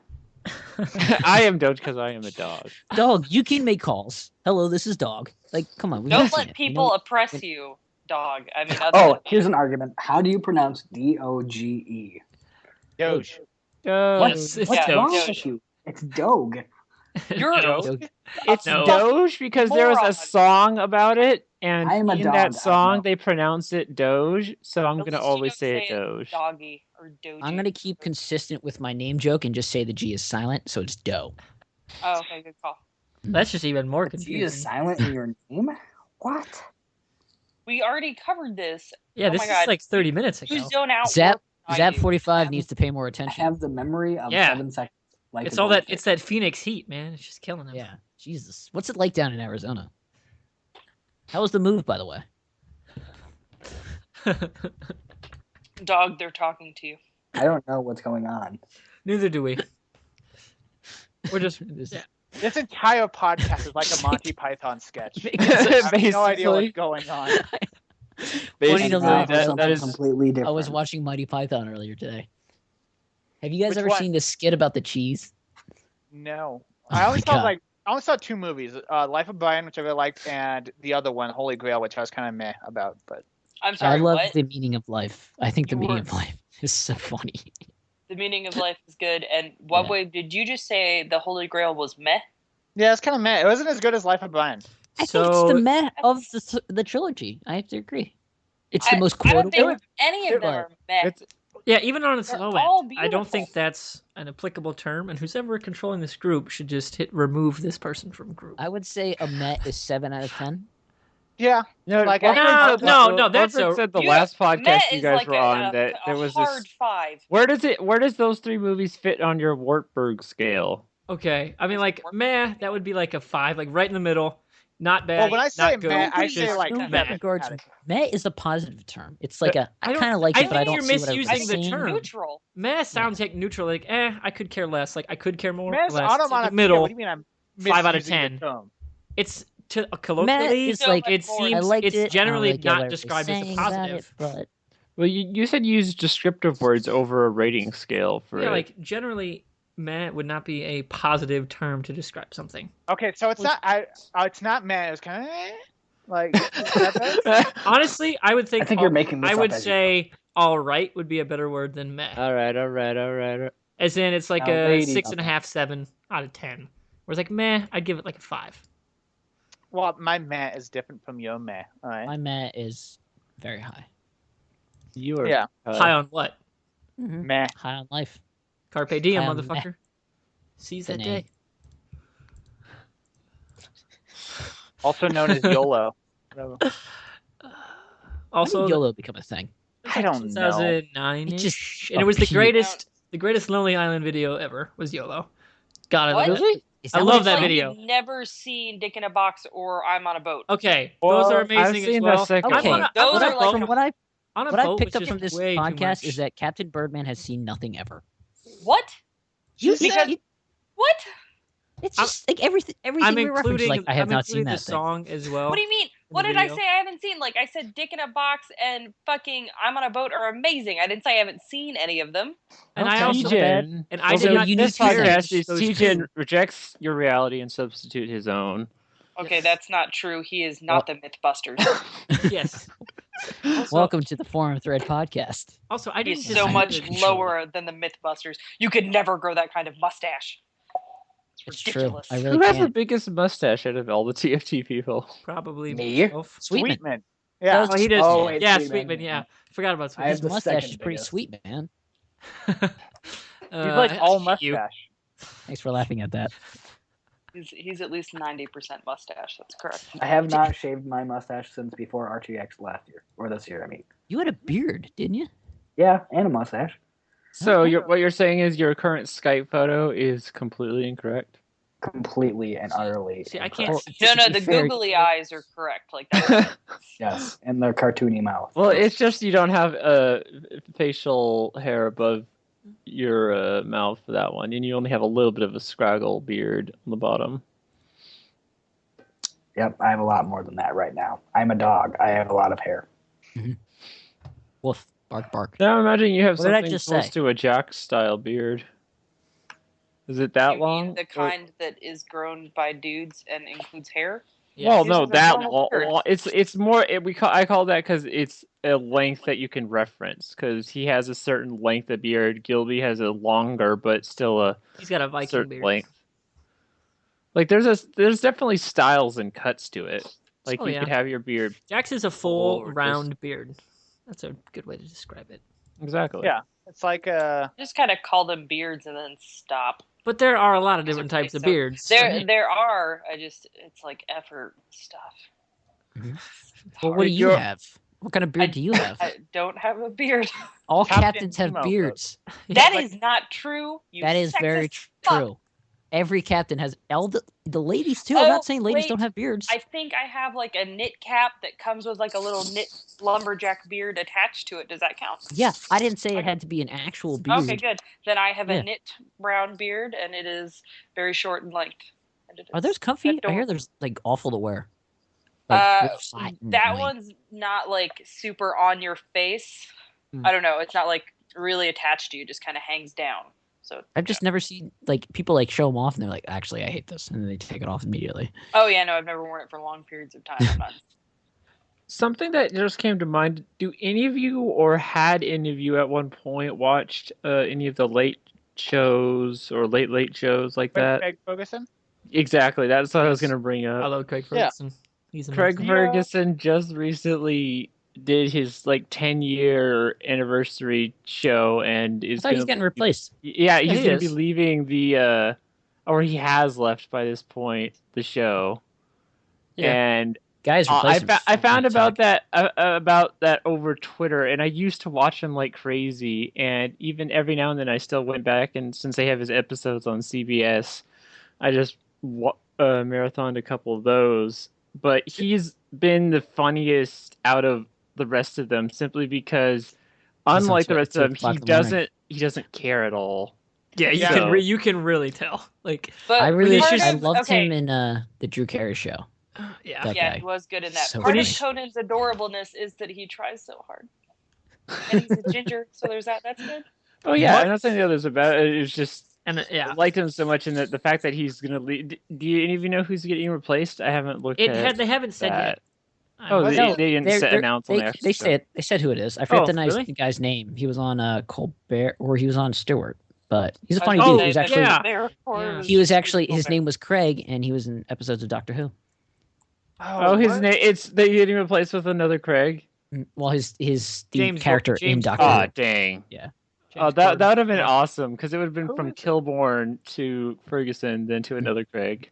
I am don't because I am a dog. Dog, you can make calls. Hello, this is Dog. Like, come on. We Don't understand. let people oppress you, dog. I mean, other Oh, than- here's an argument. How do you pronounce Doge? Doge. Yes, it's What's Yeah, wrong Doge. with you? It's Doge. You're Doge. It's No. Doge because there was Moron. a song about it, and I am a in dog, I that don't song know. they pronounce it Doge, so I'm At gonna least you always don't say it Doge. doggy or doji. I'm gonna keep consistent with my name joke and just say the G is silent, so it's Doe. Oh, okay, good call. That's just even more The G is confusing. silent in your name? What? We already covered this. Yeah, Oh this my is God. like 30 minutes ago. You zone out. Zap more than I Zap do. 45 needs to pay more I attention. have the memory of Yeah. 7 seconds. Like It's a all that. goldfish. It's that Phoenix heat, man. It's just killing him. Yeah, Jesus. What's it like down in Arizona? How was the move, by the way? Dog, they're talking to you. I don't know what's going on. Neither do we. We're just. This- Yeah. This entire podcast is like a Monty Python sketch. I Basically, have no idea what's going on. Funny to And laugh now at something that is completely different. I was watching Mighty Python earlier today. Have you guys Which ever one? seen the skit about the cheese? No, Oh I only my saw God. I only saw 2 movies: Life of Brian, which I really liked, and the other one, Holy Grail, which I was kind of meh about. But I'm I sorry, love what? the meaning of life. I think the You meaning were- of life is so funny. The meaning of life is good. And what Yeah. way did you just say the Holy Grail was meh? yeah, it's kind of meh. It wasn't as good as Life of Brian. I think it's the So meh of the trilogy. I have to agree. It's the most I don't quotable. think any of them are meh. It's, yeah, even on its They're low all end, I don't think beautiful. that's an applicable term. And who's ever controlling this group should just hit remove this person from group. I would say a meh is 7 out of 10. Yeah, no, Like, Wilfred no, said no, that- that's Wilfred a- said the You- last meh podcast you is guys like were on that there was hard this. 5. Where does those 3 movies fit on your Wartburg scale? Okay, I mean, It's like work. meh, that would be like a 5, like right in the middle. Not bad. Well, when I say not good. meh, I it's say just like No meh. regards. Meh is a positive term. It's like But I kind of like I it, but I think don't you're see what I was misusing the saying. term. Neutral. Meh sounds like neutral, like I could care less, like I could care more. Meh's Less. It's like onomatopoeia. middle. What do you mean I'm 5 out of misusing the 10. term? It's to colloquially, is So like much it more. I seems liked it's it. I generally like not what described as a everybody's saying about positive. it, but Well, you said use descriptive words over a rating scale for Yeah, it. like generally, meh would not be a positive term to describe something. Okay, so it's not. It's not meh. It's kind of like. is that better? Honestly, I would think. I think you're making this I up would as you say all right would be a better word than meh. all right. As in, it's like a Alrighty, 6.5, 7 out of 10. Whereas like meh, I'd give it like a 5. Well, my meh is different from your meh. All right. my meh is very high. You are Yeah. High on what? Meh. High on life. Carpe diem, High on meh. motherfucker. Seize that The day. Also known as YOLO. Whatever. Also, When did YOLO become a thing? I don't know. 2009 It just and it was the appeared. greatest Lonely Island video ever was YOLO. God, I What? love it. Really? Is I that love what that it's video. You've never seen Dick in a Box or I'm on a boat. Okay, Well, those are I've amazing seen as the well. second Okay, one. Those what are I, like- from what I On a what I boat picked was up from just this way too podcast much. is that Captain Birdman has seen nothing ever. What? You Because- said What? it's I'm- just like everything I'm we reference. including, Like I have I'm not seen including that the thing. song as well. What do you mean? in What the did I video. say I haven't seen? Like I said, Dick in a Box and fucking I'm on a boat are amazing. I didn't say I haven't seen any of them. And Okay, I also so bad. Tijan. and I So did not you need this to say podcast is those Tijan two. rejects your reality and substitute his own. Okay, Yes. that's not true. He is not the Mythbusters. Yes. Also, Welcome to the Forum Thread podcast. Also, I didn't He's so disagree much with- lower than the Mythbusters. You could never grow that kind of mustache. It's true. ridiculous. I really Who has the can't. biggest mustache out of all the TFT people? Probably Me? myself. Sweetman. Yeah. Oh, he does. Oh, wait, yeah, Sweetman. Sweetman. Yeah, forgot about I have His Sweetman. the mustache second is pretty biggest. sweet, man. He's like all You. mustache. Thanks for laughing at that. He's at least 90% mustache. That's correct. I have not shaved my mustache since before RTX last year, or this year, I mean. You had a beard, didn't you? Yeah, and a mustache. So Okay. what you're saying is your current Skype photo is completely incorrect. Completely and utterly. See, I can't. incorrect. Well, No, to be the fair- googly eyes are correct. Like that. Yes, and their cartoony mouth. Well, it's just you don't have facial hair above your mouth for that one, and you only have a little bit of a scraggle beard on the bottom. Yep, I have a lot more than that right now. I'm a dog. I have a lot of hair. Woof, bark, bark. Now I'm imagining you have What did I something just close say? to a Jack-style beard. Is it that You mean long? the kind that is grown by dudes and includes hair. Yeah. Well, This no, is a that normal beard. it's more. I call that because it's a length that you can reference. Because he has a certain length of beard. Gilby has a longer, but still a He's got a Viking certain beard. length. Like there's definitely styles and cuts to it. Like Oh, you yeah. could have your beard Jax is a full Full, just- round beard. That's a good way to describe it. exactly. Yeah. It's like Just kind of call them beards and then stop. But there are a lot of These are different types of pretty beards. There are. It's like effort stuff. Well, what do you You're- have? What kind of beard do you have? I don't have a beard. All Captain captains have Emo beards. That Like- is not true. You That is very sexist fuck. true. Every captain has. The ladies too. Oh, I'm not saying ladies wait. don't have beards. I think I have like a knit cap that comes with like a little knit lumberjack beard attached to it. Does that count? Yeah, I didn't say it had to be an actual beard. Okay, good. Then I have Yeah. a knit brown beard, and it is very short in length. And it Are is those comfy? I hear adorable. there's like awful to wear. Wolf satin, That like- one's not like super on your face. Hmm. I don't know. It's not like really attached to you. It just kind of hangs down. So I've just never seen like people like show them off and they're like, actually, I hate this, and then they take it off immediately. Oh yeah, no, I've never worn it for long periods of time. I'm not. Something that just came to mind. Do any of you or had any of you at one point watched any of the late shows or late shows like that? Craig Ferguson. Exactly. That's what I was going to bring I up. love Craig Yeah. Ferguson. He's Craig amazing. Ferguson just recently did his like 10-year anniversary show and I is thought he's gonna, getting replaced. yeah, he's he going to be is. leaving the or he has left by this point the show. Yeah. And Guys, I found about that over Twitter, and I used to watch him like crazy, and even every now and then I still went back, and since they have his episodes on CBS, I just marathoned a couple of those. But he's been the funniest out of the rest of them, simply because, unlike the rest of them, he doesn't care at all. Yeah, you Yeah. can you can really tell. Like, But I really, part I of- loved okay, him in the Drew Carey show. yeah, That Yeah, guy. he was good in that. So Part of funny. Conan's adorableness is that he tries so hard, and he's a ginger, so there's that. That's good. Oh yeah, What? I'm not saying the others about it. It's just and yeah, I liked him so much, and the fact that he's gonna leave. Do any of you know who's getting replaced? I haven't looked at they haven't said that. yet. Oh, I- they didn't announce on the actual They show. said who it is. I forget Oh, the really? guy's name. He was on Colbert, or he was on Stewart. But he's a I funny was dude. gonna He was say actually yeah. there for- Yeah. he was actually his name was Craig, and he was in episodes of Doctor Who. Oh, his what? name. It's they getting replaced with another Craig. Well, his the James character in James Doctor Oh Who. dang! James Oh, that Corden. would have been Yeah. awesome because it would have been Who from is it? Kilborn to Ferguson, then to another Craig.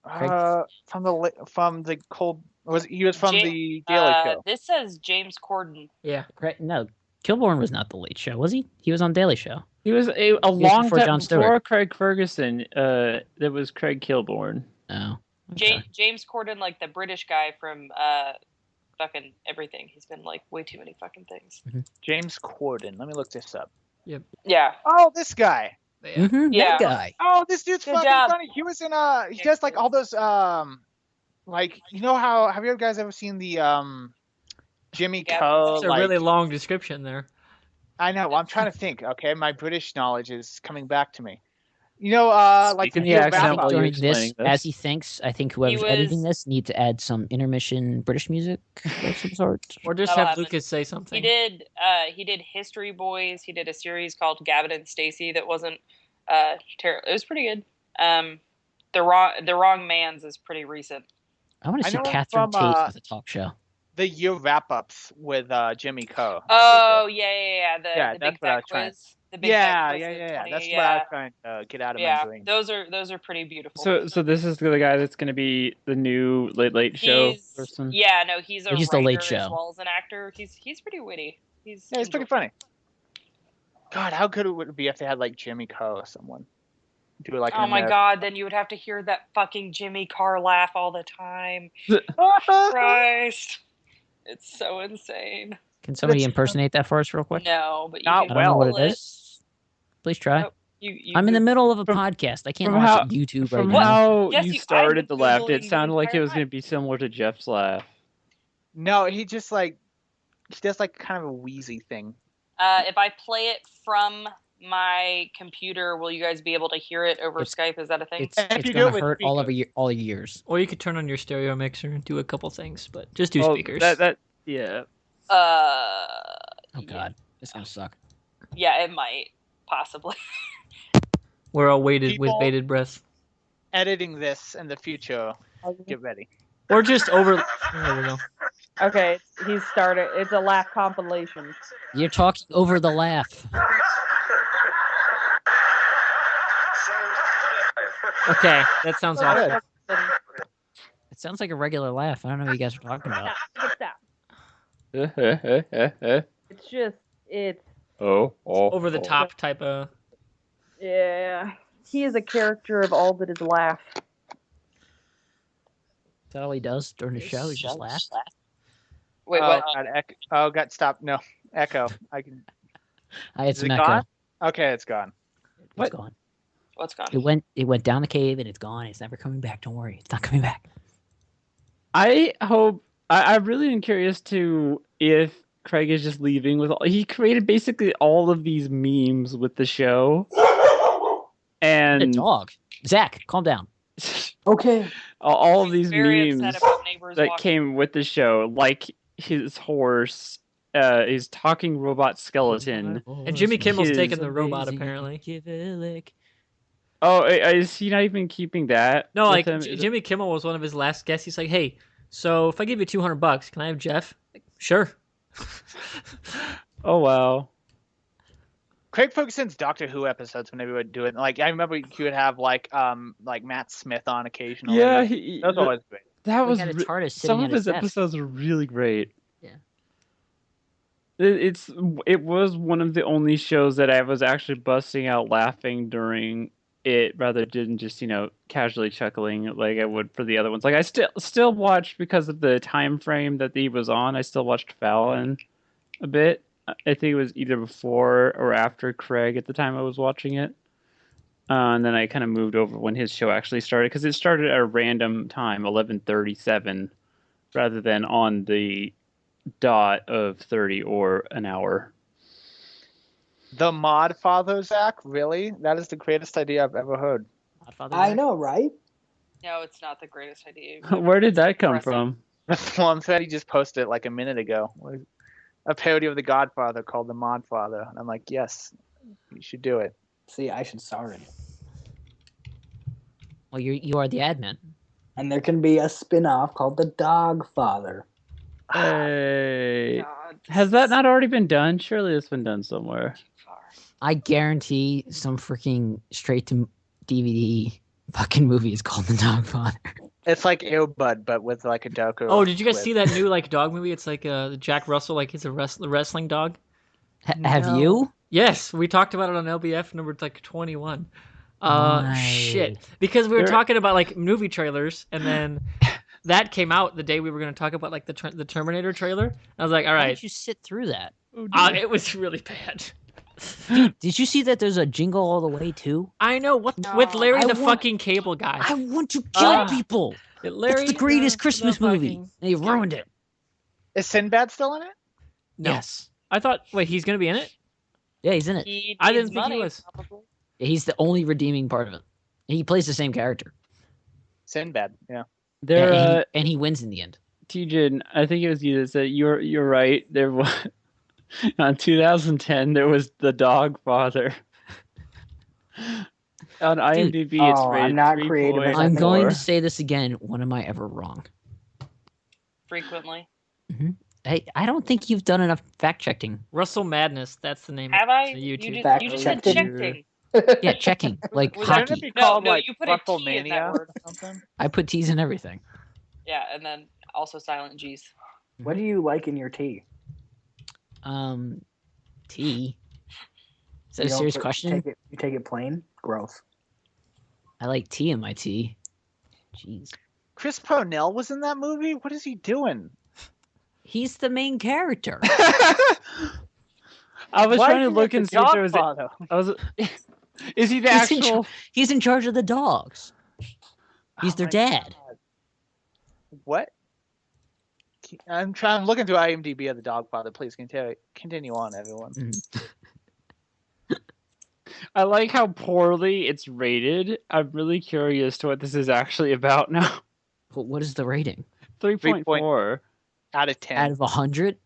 From the cold was he was from Ja- the Daily Show. This says James Corden. Yeah, No, Kilborn was not the Late Show, was he? He was on Daily Show. He was a long before time Jon Stewart. before Craig Ferguson. There was Craig Kilborn. Oh, okay. James Corden, like the British guy from fucking everything. He's been like way too many fucking things. James Corden. Let me look this up. Yeah. Oh, this guy. yeah. Yeah. That guy. Oh, this dude's Good fucking job. funny. He was in he does like all those like you know how have you guys ever seen the Jimmy Yeah, Coe? That's a like, really long description there. I know. Well, I'm trying to think. Okay, my British knowledge is coming back to me. You know, like Speaking the the Bill accent Ballard. while you're During this, explaining this. as he thinks, I think whoever's He editing was- this needs to add some intermission British music of some sort. Or just That'll have happen. Lucas say He something. did History Boys. He did a series called Gavin and Stacey that wasn't terrible. It was pretty good. The Wrong Man's is pretty recent. I want to see know him Catherine from, Tate with a talk show. The year wrap-ups with Jimmy Coe. Oh yeah. The Yeah, the that's Big what I Fat was trying- Quiz. The Big Yeah, Fat Quiz. yeah, the yeah, yeah. 20 That's what I yeah. was trying to get out of my Yeah, brain. those are pretty beautiful. So this is the guy that's going to be the new Late Show person. Yeah, no, he's a He's the writer Late Show. as well as an actor. He's pretty witty. He's pretty funny. God, how good would it be if they had like Jimmy Coe or someone do like? Oh my God! Then you would have to hear that fucking Jimmy Carr laugh all the time. Christ, it's so insane. Can somebody impersonate that for us real quick? No, but you Not can I don't know what Google it is. Please try. Nope. You I'm in the Google- middle of a podcast. I can't from watch how- YouTube right From now. how Yes, you I've started been the laugh, it Googling sounded the like it entire was going to time. be similar to Jeff's laugh. No, he just like he does like kind of a wheezy thing. If I play it from my computer, will you guys be able to hear it over Skype? Is that a thing? It's If you do gonna it with hurt all speakers. all years. Or you could turn on your stereo mixer and do a couple things, but just do Oh, speakers. Yeah. Oh God, it's gonna suck. Yeah, it might possibly. We're all waited with People- bated breath. Editing this in the future, get ready. Or just over. There we go. Okay, he's started. It's a laugh compilation. You're talking over the laugh. Okay, that sounds awful. It sounds like a regular laugh. I don't know what you guys are talking about. It's just Over the top type of. yeah. He is a character of all that is laugh. Is that all he does during the show? He just laughs. Wait, oh, what? God, got stopped. No, echo. I can. I had Is some it echo. gone? Okay, it's gone. It's gone. What's gone? It went down the cave and it's gone. It's never coming back. Don't worry. It's not coming back. I hope. I really am curious to if Craig is just leaving with. He created basically all of these memes with the show, The and dog. Zach, calm down. Okay. all of these Very upset memes about neighbors that walking. came with the show, like his horse, his talking robot skeleton. And Jimmy Kimmel's His taking the robot, apparently. Give it a lick. Oh, is he not even keeping that? No, with like him? Is it- Jimmy Kimmel was one of his last guests. He's like, "Hey, so if I give you $200, can I have Jeff?" Like, sure. Oh wow. Craig Ferguson's Doctor Who episodes, whenever he would do it, like I remember he would have like Matt Smith on occasionally. Yeah, that was always great. We that was had a TARDIS sitting some at of his his desk. episodes are really great. Yeah. It was one of the only shows that I was actually busting out laughing during it, rather than just casually chuckling like I would for the other ones. Like I still watched because of the time frame that he was on. I still watched Fallon a bit. I think it was either before or after Craig at the time I was watching it. And then I kind of moved over when his show actually started, because it started at a random time, 11:37, rather than on the dot of 30 or an hour. The Mod Father, Zach, really? That is the greatest idea I've ever heard. I know, right? No, it's not the greatest idea. Where did that come Impressive. from? Well, I'm sad he just posted it like a minute ago. A parody of The Godfather called The Mod Father. And I'm like, yes, you should do it. See, I should start it. Well, you are the admin. And there can be a spin-off called The Dog Father. Hey, God, has that not already been done? Surely it's been done somewhere. far. I guarantee some freaking straight to DVD fucking movie is called The Dog Father. It's like Air Bud, but with like a darker. Oh, did you guys twist. see that new like dog movie? It's like Jack Russell, like he's a wrestling dog. Have you? Yes, we talked about it on LBF number like 21. Why? Shit, because we were There- talking about like movie trailers, and then that came out the day we were going to talk about like the Terminator trailer. I was like, all How right, did you sit through that? it was really bad. Dude, did you see that there's a Jingle All the Way too? I know with No, Larry I the want- fucking cable guy. I want to kill people. Larry, It's the greatest Christmas movie. fucking- And you ruined it. Is Sinbad still in it? No. Yes. I thought. Wait, he's going to be in it? Yeah, he's in it. He I needs didn't think he money, was. probably. He's the only redeeming part of it. He plays the same character. Sinbad, yeah. There, and he wins in the end. Tijin, I think it was you that said you're right. There was on 2010 there was The Dog Father. On IMDb, it's rated I'm not 3. creative as I'm going to 4. say this again. When am I ever wrong? Frequently. I don't think you've done enough fact checking. Russell Madness. That's the name. Have I? of the YouTube. Fact You just said checking? checking. Yeah, checking like Was Shouldn't hockey. it be No, called no, like you put a T in WrestleMania that word. or something? I put T's in everything. Yeah, and then also silent G's. What do you like in your tea? Tea. Is that You a don't serious put- question? You take it plain? Gross. I like tea in my tea. Jeez. Chris Parnell was in that movie? What is he doing? He's the main character. I was Why trying to is he look the and see if there was. Godfather? Is he the He's in actual? He's in charge of the dogs. He's Oh their my dad. God. What? I'm looking through IMDb of the Dogfather. Please continue on, everyone. I like how poorly it's rated. I'm really curious to what this is actually about now. But what is the rating? 3.4 Out of 10. Out of 100?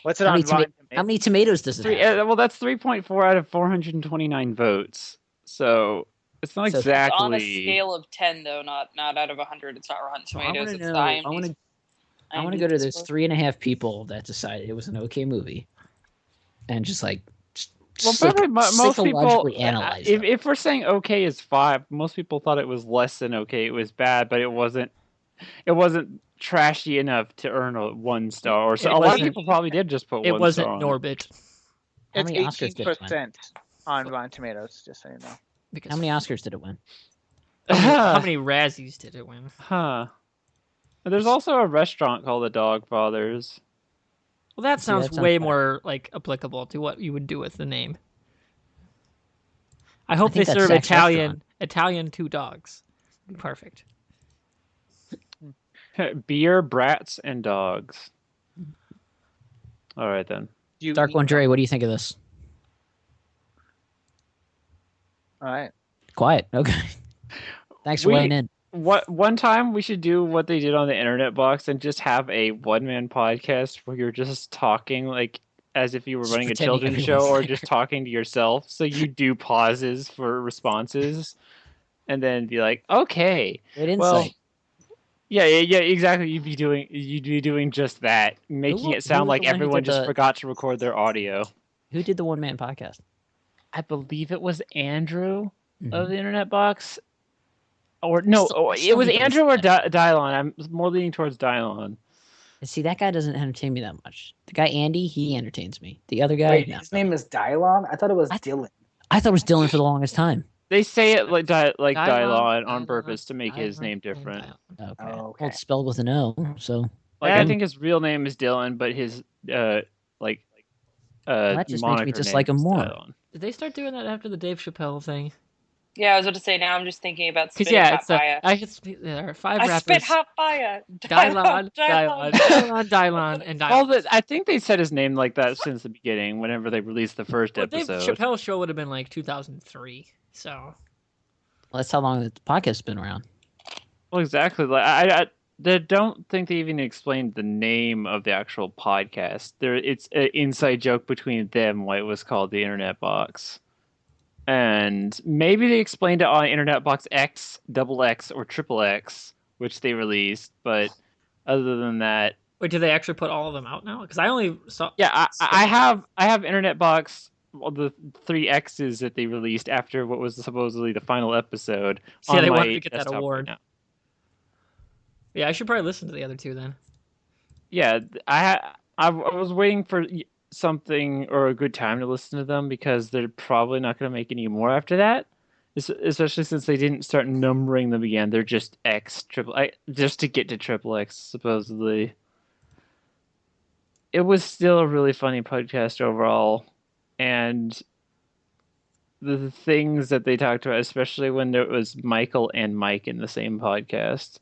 What's it How on many, Rotten how many tomatoes does it Three, have? well, that's 3.4 out of 429 votes. So it's not So- exactly It's on a scale of 10, though, not out of 100. It's not Rotten So I Tomatoes. want to It's know. the I IMDb. want to go to those 3.5 people that decided it was an okay movie, and just like probably most people. psychologically analyze it. If we're saying okay is 5, most people thought it was less than okay. It was bad, but it wasn't. It wasn't trashy enough to earn a 1 star. Or so a lot of people probably did just put 1 It wasn't star on it. Norbit. How It's many Oscars did it win? 18% on Rotten Tomatoes, just so you know. Because How many Oscars did it win? how many Razzies did it win? Huh. There's also a restaurant called the Dog Fathers. Well, that See, sounds that sounds way better. more like applicable to what you would do with the name. I hope they think that's serve Zach's Italian 2 dogs. Perfect. Beer, brats, and dogs. All right then. Dark One Dre, what do you think of this? All right. Quiet. Okay. Thanks for weighing in. One time we should do what they did on the Internet Box and just have a one-man podcast where you're just talking like as if you were Just running a pretending children's show everyone's or there. just talking to yourself. So you do pauses for responses and then be like, okay, Great well, insight. yeah, exactly. You'd be doing just that, making it sound who was like the one who everyone did just the- forgot to record their audio. Who did the one-man podcast? I believe it was Andrew Mhm. of the Internet Box. Or no, Still- it still was need to Andrew or listen to Dylon. I'm more leaning towards Dylon. See, that guy doesn't entertain me that much. The guy Andy, he entertains me. The other guy, Wait, no. his name is Dylon? I thought it was I- Dylan. I thought it was Dylan for the longest time. They say it like Dylon on Dylon, purpose to make his Dylon, name different. Dylon. Okay. Oh, Well, okay. it's spelled with an O, so Like Yeah. I think his real name is Dylan, but his that just makes me moniker dislike name him is more. Dylon. Did they start doing that after the Dave Chappelle thing? Yeah, I was about to say, now I'm just thinking about Because spitting yeah, hot it's fire. there are 5 I rappers. spit hot fire. Dylon, and Dylon. Well, I think they said his name like that since the beginning. Whenever they released the first Well, Dave episode. Chappelle show would have been like 2003. So well, that's how long the podcast's been around. Well, exactly. Like I don't think they even explained the name of the actual podcast. It's an inside joke between them why it was called the Internet Box. And maybe they explained it on Internet Box X, Double X, or Triple X, which they released. But other than that, wait, did they actually put all of them out now? Because I only saw. yeah, I have Internet Box, well, the 3 X's that they released after what was supposedly the final episode. See, on they my wanted to get that desktop right award. now. Yeah, I should probably listen to the other 2 then. Yeah, I was waiting for something or a good time to listen to them because they're probably not going to make any more after that. Especially since they didn't start numbering them again. They're just just to get to triple X supposedly. It was still a really funny podcast overall, and the things that they talked about, especially when there was Michael and Mike in the same podcast,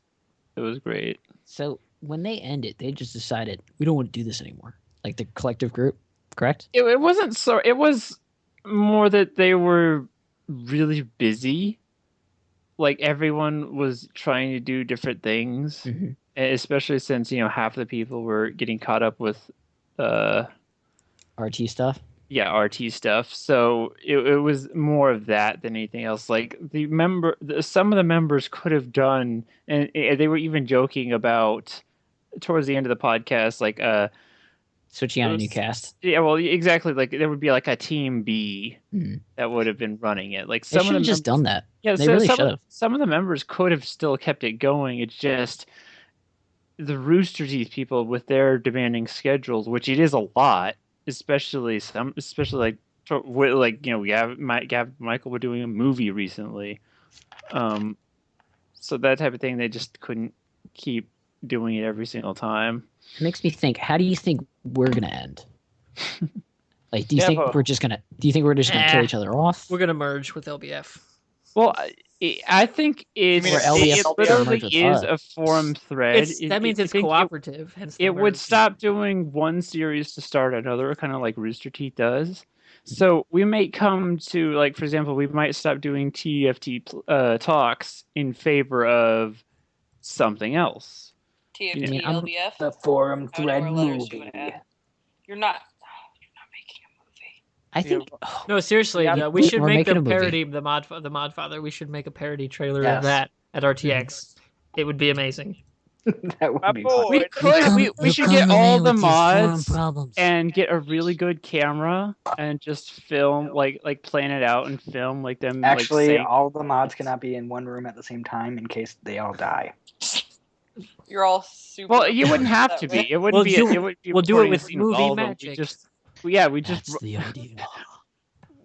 it was great. So when they ended, they just decided we don't want to do this anymore. Like the collective group, correct? It wasn't so. It was more that they were really busy. Like everyone was trying to do different things, Mm-hmm. especially since half the people were getting caught up with RT stuff. Yeah, RT stuff. So it was more of that than anything else. Like some of the members could have done, and they were even joking about towards the end of the podcast, like switching on a new cast. Yeah, well, exactly. Like there would be like a team B that would have been running it. Like They some of should them have just done that. Yeah, they really should have. Some of the members could have still kept it going. It's just the Rooster Teeth people with their demanding schedules, which it is a lot, especially like we have Michael were doing a movie recently, so that type of thing they just couldn't keep doing it every single time. It makes me think. How do you think we're gonna end? Like, do you think we're just gonna kill each other off? We're gonna merge with LBF. Well, I think it literally is a forum thread. That means it's cooperative. It would stop doing one series to start another, kind of like Rooster Teeth does. So we might come to, like, for example, we might stop doing TFT talks in favor of something else. TFT LBF? The forum thread movie. You're not making a movie. I think no, seriously, we should make the parody the Modfather. We should make a parody trailer of that at RTX. It would be amazing. That would be fun. We should get all the mods and get a really good camera and just film like plan it out and film like them. Actually, all the mods cannot be in one room at the same time in case they all die. You're all super. Well, you wouldn't have to be. It wouldn't be. We'll do it with movie magic. That's the idea.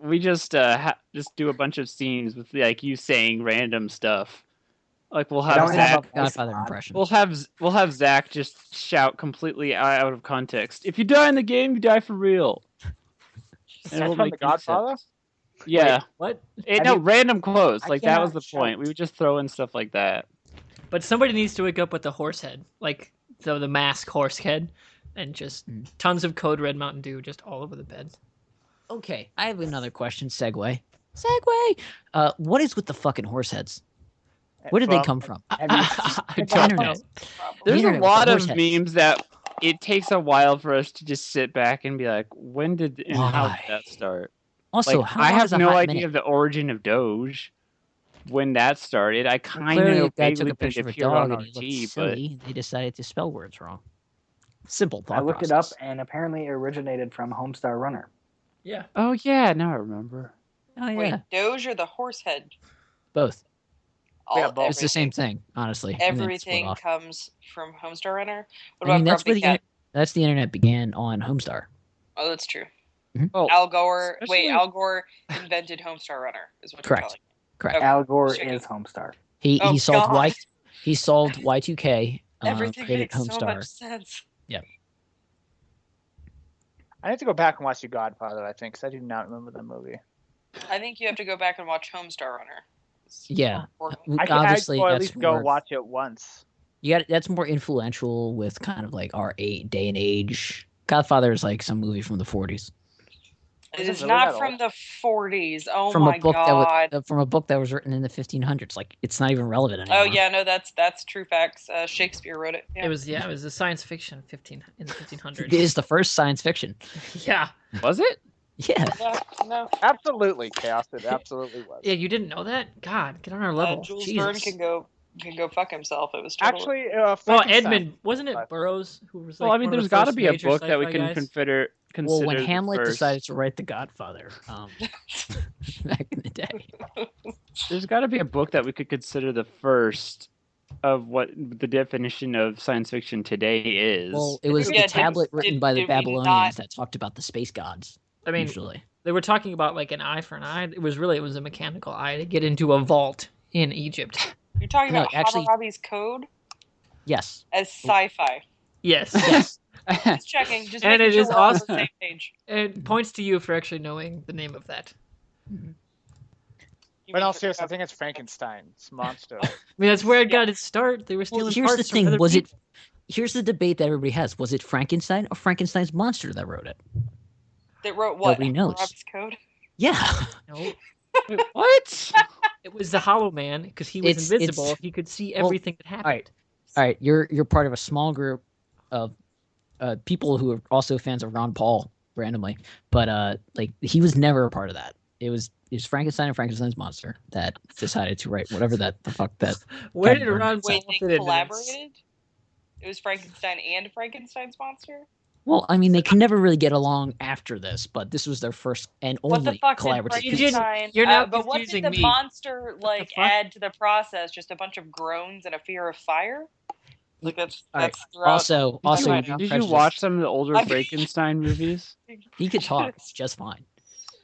We just do a bunch of scenes with like you saying random stuff. Like we'll have Zach. Godfather impression. We'll have Zach just shout completely out of context. If you die in the game, you die for real. And we'll make the Godfather. Yeah. Wait, what? No, random quotes. Like that was the point. We would just throw in stuff like that. But somebody needs to wake up with the horse head, like the mask horse head, and just tons of Code Red Mountain Dew just all over the bed. Okay, I have another question. Segue. What is with the fucking horse heads? Where did they come from? There's a lot of memes that it takes a while for us to just sit back and be like, when did and how did that start? Also, like, I have no idea of the origin of Doge. When that started, I kind of know guy took a picture of a dog and RT, he looked silly. They decided to spell words wrong. Simple thought I looked process. it up, and apparently it originated from Homestar Runner. Yeah. Oh yeah, now I remember. Oh yeah. Wait, Doge or the horse head? Both. Both. It's the same thing, honestly. Everything comes from Homestar Runner. What about that's Grumpy Cat? That's the internet began on Homestar. Oh, that's true. Mm-hmm. Oh, Al Gore. Wait, Al Gore invented Homestar Runner. Is what Correct. You're telling me. Correct. Okay. Al Gore is Homestar. He solved Y2K. Everything created makes Homestar. so much sense. Yep. I need to go back and watch The Godfather, I think, because I do not remember the movie. I think you have to go back and watch Homestar Runner. Yeah. Obviously, at least go watch it once. That's more influential with kind of like our day and age. Godfather is like some movie from the 40s. It is not from the 40s. Oh from my a book god! From a book that was written in the 1500s. Like it's not even relevant anymore. Oh yeah, no, that's true facts. Shakespeare wrote it. Yeah. It was a science fiction in the 1500s. It is the first science fiction. Yeah. Was it? Yeah. No. Absolutely, Chaos. It absolutely was. Yeah, you didn't know that? God, get on our level. Jules Jesus. Verne can go fuck himself. It was actually well, Edmund wasn't it Burroughs who was like? Well, I mean, there's got to be a book that we can consider. Well, when Hamlet decided to write The Godfather, back in the day, there's got to be a book that we could consider the first of what the definition of science fiction today is. Well, it was a tablet written by the Babylonians that talked about the space gods. I mean, usually they were talking about like an eye for an eye. It was a mechanical eye to get into a vault in Egypt. You're talking about Hammurabi's Code? Yes. As sci-fi. Yes. Yes. Just checking. Just and it sure is awesome. On the same page. It points to you for actually knowing the name of that. But no, seriously, I think it's Frankenstein's monster. I mean, that's where it got its start. They were stealing here's the parts thing. from other people. Here's the debate that everybody has. Was it Frankenstein or Frankenstein's monster that wrote it? That wrote what? Nobody knows. Hammurabi's Code? Yeah. No. Wait, what? It was the Hollow Man because he was invisible. He could see everything that happened. All right. You're part of a small group of people who are also fans of Ron Paul, randomly, but like he was never a part of that. It was Frankenstein and Frankenstein's monster that decided to write whatever the fuck that. Where Captain did Birdman Ron said. Wait, Paul they fit into this? collaborated? It was Frankenstein and Frankenstein's monster? Well, I mean, they could never really get along after this, but this was their first and What the only fuck did collaborative piece. Frankenstein... You're now but what did confusing the me. monster, like, fuck? add to the process? Just a bunch of groans and a fear of fire? Like, that's All right. throughout... Also, I you're know. being Did you prejudiced. watch some of the older I- Frankenstein movies? He could talk just fine.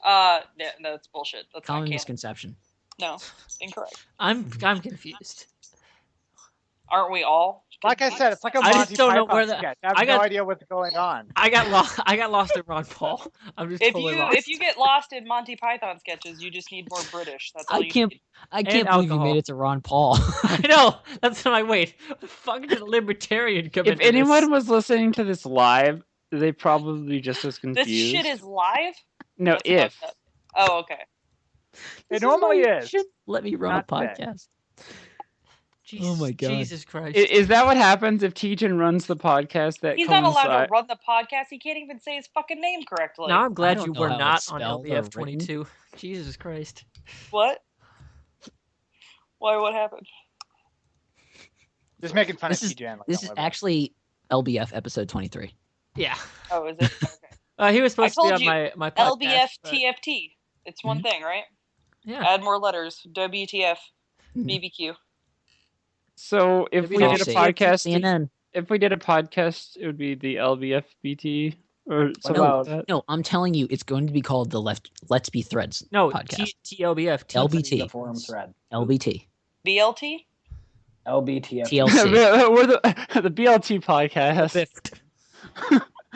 Yeah, no, that's bullshit. That's Common not canon. misconception. No, incorrect. I'm confused. Aren't we all? Like I said, it's like a I just Monty don't know Python where the- sketch. I have I got- no idea what's going on. I got lost at Ron Paul. I'm just totally lost. If you get lost in Monty Python sketches, you just need more British. That's all I you can't need. believe you alcohol. made it to Ron Paul. I know. That's my wait. What the fuck did a libertarian come If into anyone this? was listening to this live, they probably just as This confused. shit is live? no, What's if fucked up? Oh, okay. It normally why you is. shouldn't let me run Not a today. podcast. Jesus, Oh my God. Jesus Christ. is that what happens if Tejan runs the podcast? That He's not allowed to coincide- run the podcast. He can't even say his fucking name correctly. now I'm I glad don't you know were how not it's on spelled or LBF 22. Jesus Christ. What? Why? What happened? Just making fun This of is TJ. Like, this don't is worry about it. actually LBF episode 23. Yeah. Oh, is it? Okay. He was supposed to be told on you, my podcast. LBF but- TFT. It's one thing, right? Yeah. Add more letters. WTF. Mhm. BBQ. So if we Yeah, did a see. podcast, CNN. if we did a podcast, it would be the LBFBT or something No, like that. no, I'm telling you, it's going to be called the Let's Be Threads No, podcast. TLBF. LBT. The forum thread. LBT. BLT? LBTF. TLC. We're the BLT podcast.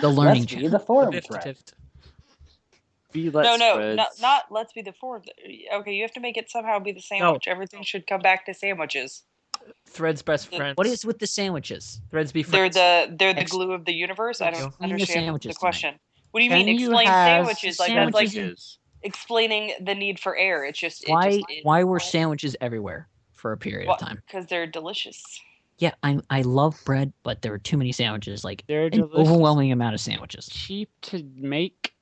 The learning Let's be channel. the forum thread. Not let's be the fourth. Okay, you have to make it somehow be the sandwich. Everything should come back to sandwiches. Threads best friends. What is with the sandwiches? Threads be They're friends? the glue of the universe. I There you don't go. Eating the understand sandwiches the question. What do you Can mean you explain have sandwiches? Like that's like sandwiches? explaining the need for air. It's just Why were sandwiches everywhere for a period of time? Because they're delicious. Yeah, I love bread, but there are too many sandwiches. Like They're an delicious. overwhelming amount of sandwiches. Cheap to make.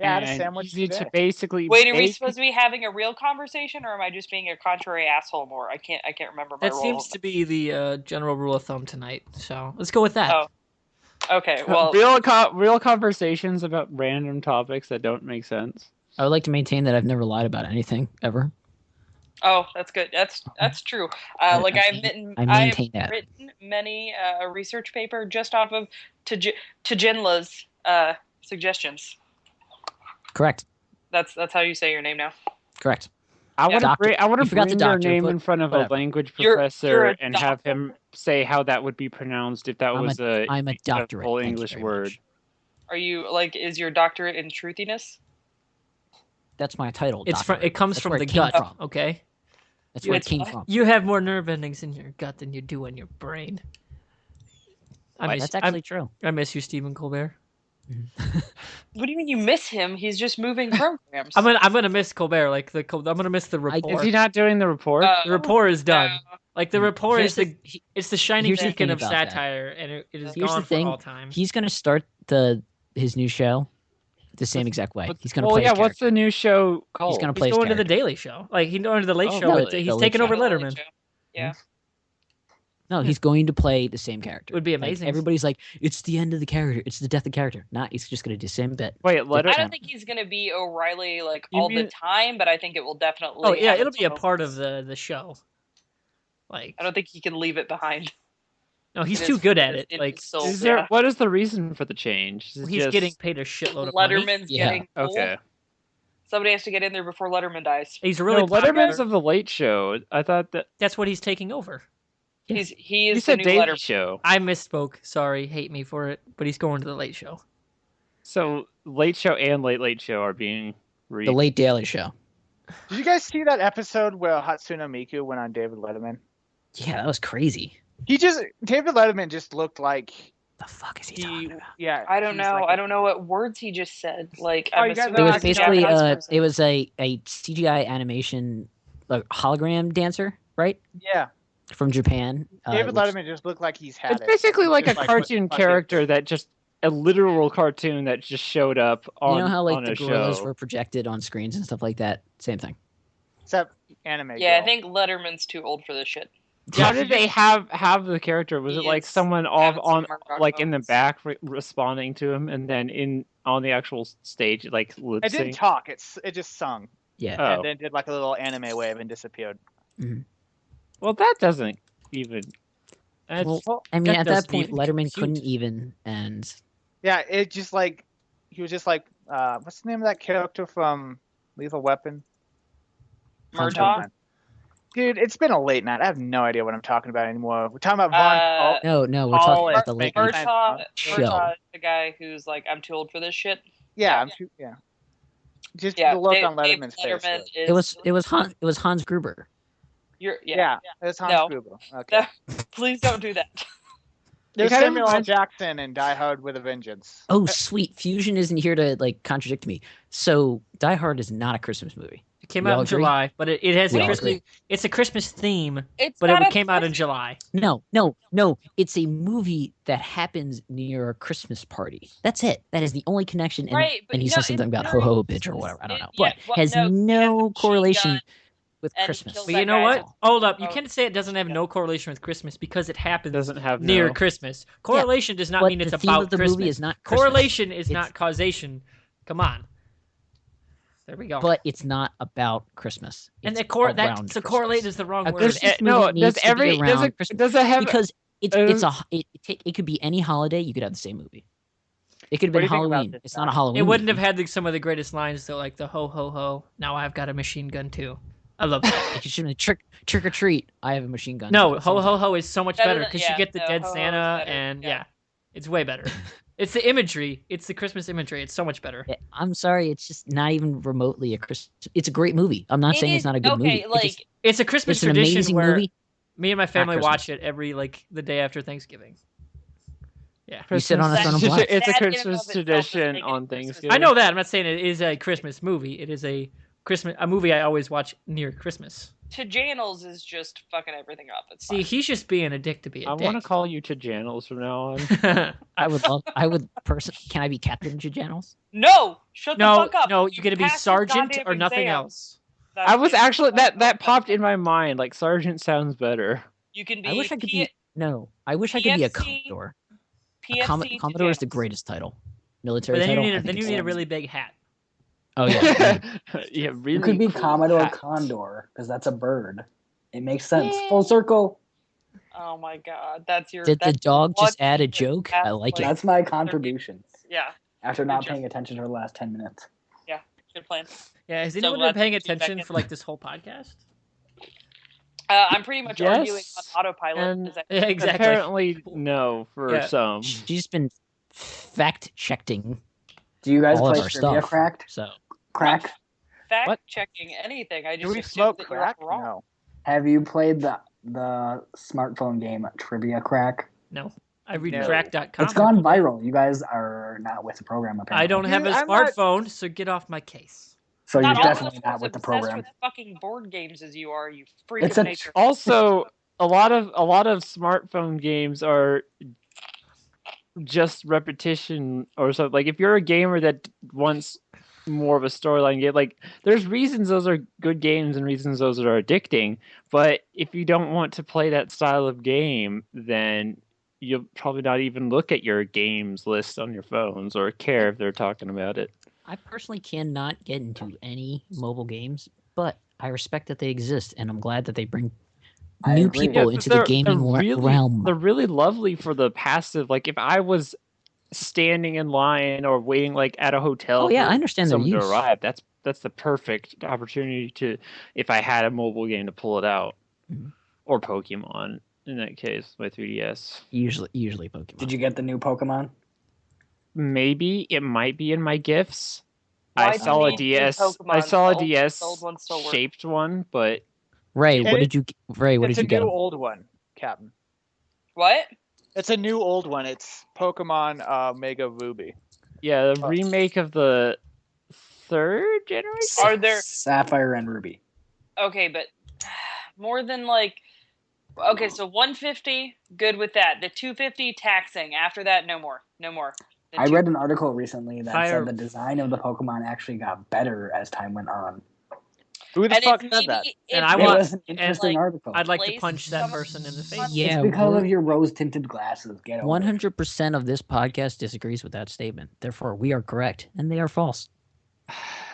Yeah, I had a and sandwich easy today. to basically Wait, are we bake. supposed to be having a real conversation, or am I just being a contrary asshole more? I can't remember my That role. seems to be the general rule of thumb tonight. So let's go with that. Oh. Okay, well, real conversations about random topics that don't make sense. I would like to maintain that I've never lied about anything ever. oh, that's good. That's true. I Like I've maintain that. written many a research paper just off of Tajinla's suggestions. Correct. That's how you say your name now. Correct. I want to Doctor- bring, I want you to forgot bring the your doctor, name but in front of whatever. a language You're professor a and have him say how that would be pronounced if that was I'm a doctorate. full Thank you English very word. much. Are you like? Is your doctorate in truthiness? That's my title. It's from. doctorate. It comes That's from where the it came gut. from. Okay. That's where it It's came what? from. You have more nerve endings in your gut than you do in your brain. That's actually true. I miss you, Stephen Colbert. What do you mean you miss him? He's just moving programs. I'm gonna miss Colbert. Like I'm gonna miss the report. Is he not doing the report? The report is done. No. Like the report Here's is it's the shining here's the beacon thing of about that. satire, and it is Here's gone the thing. for all time. He's gonna start his new show the same exact way. He's gonna well, play. yeah. his What's character. the new show called? He's gonna He's play. his going to the character. Daily Show. Like he's going to the Late Oh, Show. really? But he's The Late taking Show. over The Late Letterman. Show. Yeah. No, he's going to play the same character. It would be Like, amazing. everybody's like, it's the end of the character. It's the death of the character. Not. He's just gonna do the same bit. Wait, letter. I don't think he's gonna be O'Reilly like You all the mean- time, but I think it will definitely. Oh yeah, have it'll its be a part of moments. the show. Like I don't think he can leave it behind. no, he's It too is- good at it it. is Like so- Is there? yeah. What is the reason for the change? Is it he's just- getting paid a shitload of money. Letterman's Yeah. getting old. Okay. Somebody has to get in there before Letterman dies. He's really No, Letterman's popular. of the Late Show. I thought that That's what he's taking over. Yeah. He you is the said new Daily Letterman. Show. I misspoke. Sorry, hate me for it. But he's going to the Late Show. So Late Show and Late Show are being The Late Daily Show. Did you guys see that episode where Hatsune Miku went on David Letterman? Yeah, that was crazy. David Letterman just looked like The fuck is he talking about? yeah. I don't he's know. like I don't know what words he just said. Like Oh, I'm you guys assuming know It was Japanese basically person. it was a CGI animation like hologram dancer, right? Yeah, From Japan. David which- Letterman just looked like he's had It's it. basically like a Just cartoon fucking- character that just a literal cartoon that just showed up on You know how like on the a gorillas show. were projected on screens and stuff like that? Same thing. Except anime. Yeah, I girl. think Letterman's too old for this shit. How did they have the character? Was He it like is someone off having on some Murdoch like in the moments. back responding to him, and then on the actual stage like lip It didn't sync? talk. It just sung, Yeah. Oh, and then did like a little anime wave and disappeared. well, that doesn't even. That's, Well, I mean, that at that doesn't point, even Letterman compute. couldn't even, and Yeah, it just like he was just like what's the name of that character from Lethal Weapon? Hans Murtaugh? Gruber. Dude, it's been a late night. I have no idea what I'm talking about anymore. We're talking about Von. No, we're Paul talking is about the late night making- Murtaugh is the guy who's like, I'm too old for this shit. Yeah, Yeah. Just Yeah, the look Dave on Letterman's face. Letterman was- is. It was Hans Gruber. Yeah, it's Hans No. Gruber. Okay. No, please don't do that. There's kinda Samuel L. reminds- Jackson in Die Hard with a Vengeance. Oh, sweet. Fusion isn't here to like contradict me. So Die Hard is not a Christmas movie. It came We out all in agree? July, but it has We a all Christmas. agree. It's a Christmas theme, It's but not it a came out in Christmas- July. No. It's a movie that happens near a Christmas party. That's it. That is the only connection. And, Right, but and he no, says something it's about very ho ho bitch or Christmas. whatever. I don't know. Yeah, But well, has no, he has a no machine correlation gun with and he Christmas. kills But that you know guy. what? Hold up. You Oh, can't say it doesn't have yeah. no correlation with Christmas because it happens doesn't have near no. Christmas. Correlation does not But mean it's the theme about of the Christmas. movie is not Christmas. Correlation is It's- not causation. Come on. There we go. But it's not about Christmas. and It's the core that around so correlate Christmas. is the wrong A word. Christmas No, movie does needs to be every around does Christmas. it have Because it could be any holiday. You could have the same movie. It could have What been do you think about Halloween. this, It's not a Matt? Halloween. It wouldn't have movie. had some of the greatest lines though, like the ho ho ho. Now I've got a machine gun too. I love that. It should have been trick or treat. I have a machine gun. No, too. ho ho ho is so much Better better than- because yeah, you get the no, dead ho ho is Santa better, and yeah. yeah, it's way better. It's the imagery. It's the Christmas imagery. It's so much better. I'm sorry. It's just not even remotely a Christmas. It's a great movie. I'm not saying it's not a good movie. Okay, It just- It's a Christmas it's an tradition amazing where movie. me and my family Christmas. watch it every the day after Thanksgiving. Yeah. You sit on a throne of Christmas- black. It's a That in and Christmas of itself tradition doesn't make it on a Christmas Thanksgiving. I know that. I'm not saying it is a Christmas movie. It is a movie I always watch near Christmas. Tajanels is just fucking everything up. It's See, fine. he's just being a dick to be a I dick. want to call you Tajanels from now on. I would personally. Can I be Captain Jajanos? No, shut the no, fuck up. no, you got to be passed your sergeant goddamn or nothing exam. else. That's I was it. actually that popped in my mind. Like Sergeant sounds better. You can be. I wish I could be. No, I wish I could be a PFC Commodore. PFC Commodore is the Tajanels. greatest title. Military But then title. you I need think a it's- really big hat. Oh yeah. Yeah, really. You could be cool Commodore hat. Condor because that's a bird. It makes sense. Full circle. Oh my god, that's your. Did the that's dog your just add a one joke? that I like it. That's my contribution Yeah, after not job. paying attention for the last 10 minutes. good plan. Yeah, has So anyone been let's paying do attention second. for like this whole podcast? I'm pretty much arguing on Yes, autopilot. and Is that- Yeah, exactly. Apparently, no for Yeah. some. She's been fact checking. Do you guys All of play our trivia stuff. cracked? So Crack? fact What? checking anything. I Do just we assume smoke that you're crack? wrong. No. Have you played the smartphone game Trivia Crack? No, I read No. crack.com. It's gone viral. You guys are not with the program apparently. I don't have a Dude, I'm not- smartphone, so get off my case. So you're Not all of definitely us not as with the obsessed program. with fucking board games as you are. You freak It's of a nature. Also, a lot of smartphone games are just repetition or something. Like if you're a gamer that wants more of a storyline game, like there's reasons those are good games and reasons those are addicting. But if you don't want to play that style of game, then you'll probably not even look at your games list on your phones or care if they're talking about it. I personally cannot get into any mobile games, but I respect that they exist, and I'm glad that they bring I new agree. people Yeah, into the gaming realm. They're really lovely for the passive. Like if I was standing in line or waiting like at a hotel, Oh, yeah, for I understand their someone to use. arrive, that's the perfect opportunity to, if I had a mobile game, to pull it out. Mhm. Or Pokemon in that case, my 3DS. Usually Pokemon. Did you get the new Pokemon? Maybe it might be in my gifts. Why I do saw you a need new DS. I Pokemon? saw a The old- DS the old ones still work. shaped one, but Ray, It- what did you It's a get? new him? old one, Captain. What? It's a new old one. It's Pokemon Mega Ruby. yeah, the remake of the third generation. Are there- Sapphire and Ruby? Okay, but more than like. Okay, so 150, good with that. The 250 taxing. After that, no more. No more. I read an article recently that Fire- said the design of the Pokemon actually got better as time went on. Who the And fuck if said that? maybe, And if I It want- was an interesting like, article. I'd like to place punch that some- person in the face. It's Yeah, It's because we're- of your rose-tinted glasses. Get over it. 100% of this podcast disagrees with that statement. Therefore, we are correct, and they are false.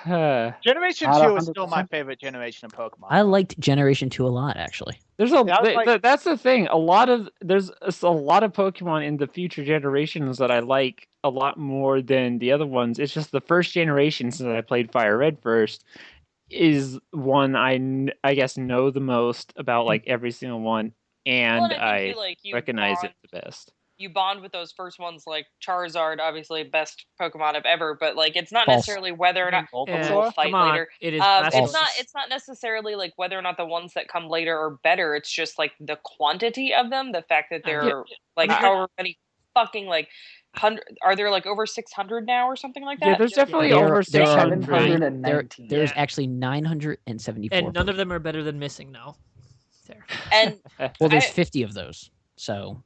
Generation Not 2 is still my 100%. favorite generation of Pokemon. I liked Generation 2 a lot, actually. There's that's the thing. There's a lot of Pokemon in the future generations that I like a lot more than the other ones. It's just the first generation, since I played Fire Red first, is one I guess know the most about, like, every single one, and Well, I think you recognize bond, it the best. You bond with those first ones, like Charizard, obviously best Pokemon of ever, but like it's not False. necessarily whether or not Yeah, we'll fight come on. later. It is It's not necessarily like whether or not the ones that come later are better. It's just like the quantity of them, the fact that there are like however many fucking like are there like over 600 now or something like that? Yeah, there's definitely There- over there are 600. 719. There's actually 974. And none of them are better than missing now. There. And Well, there's 50 of those. So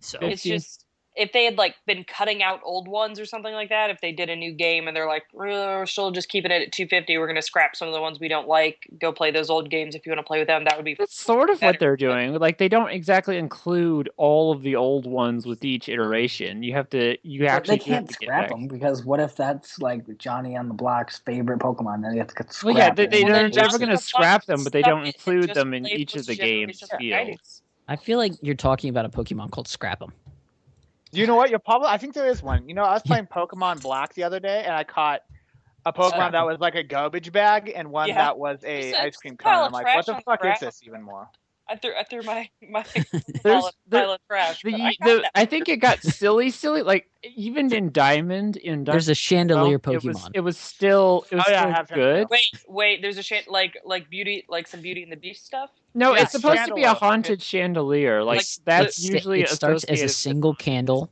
So it's just if they had like been cutting out old ones or something like that, if they did a new game and they're like, we're still just keeping it at 250, we're going to scrap some of the ones we don't like, go play those old games if you want to play with them, that would be That's sort of better. what they're doing. Like, they don't exactly include all of the old ones with each iteration. You actually They have can't to get scrap back. them because what if that's like Johnny on the Block's favorite Pokemon? Then you have to get Well, scrapped. yeah, they're Well, then never just going to the scrap fucking them, but they stuff don't and include just them in play each with of the generation games like I do. fields. I feel like you're talking about a Pokemon called Scrap'em. You know what? I think there is one. I was playing Pokemon Black the other day, and I caught a Pokemon that was like a garbage bag and one that was a It's ice cream a pile cone. of I'm like, trash what the on the fuck is ground. this even more? I threw my There's- pile of trash. but I got that. I think it got silly. Like, even in Diamond, There's a chandelier it Pokemon. was still I have good. Wait, there's a like beauty, like some Beauty and the Beast stuff. No, Yeah, it's supposed to be a chandelier. haunted chandelier. Like, Like, that's It usually starts as a associated single candle,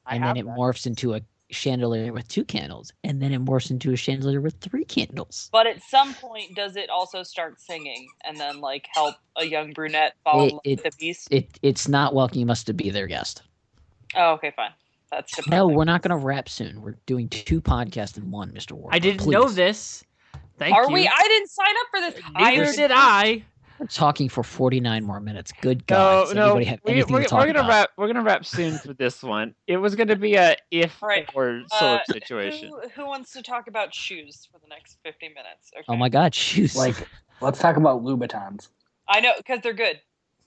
I and then have it that. morphs into a chandelier with 2 candles, and then it morphs into a chandelier with 3 candles. But at some point, does it also start singing and then like help a young brunette fall in love with the beast? It's not welcoming us to be their guest. Oh, okay, fine. That's No, depressing. we're not going to wrap soon. We're doing 2 podcasts in one, Mr. Ward. I didn't Please. know this. Thank Are you. we? I didn't sign up for this. Neither did I. We're talking for 49 more minutes. Good God. Does anybody have anything to talk about? We're gonna wrap soon for this one. It was gonna be a if Right. or sort of situation. Who wants to talk about shoes for the next 50 minutes? Okay. Oh my God, shoes. Like, let's talk about Louboutins. I know, because they're good.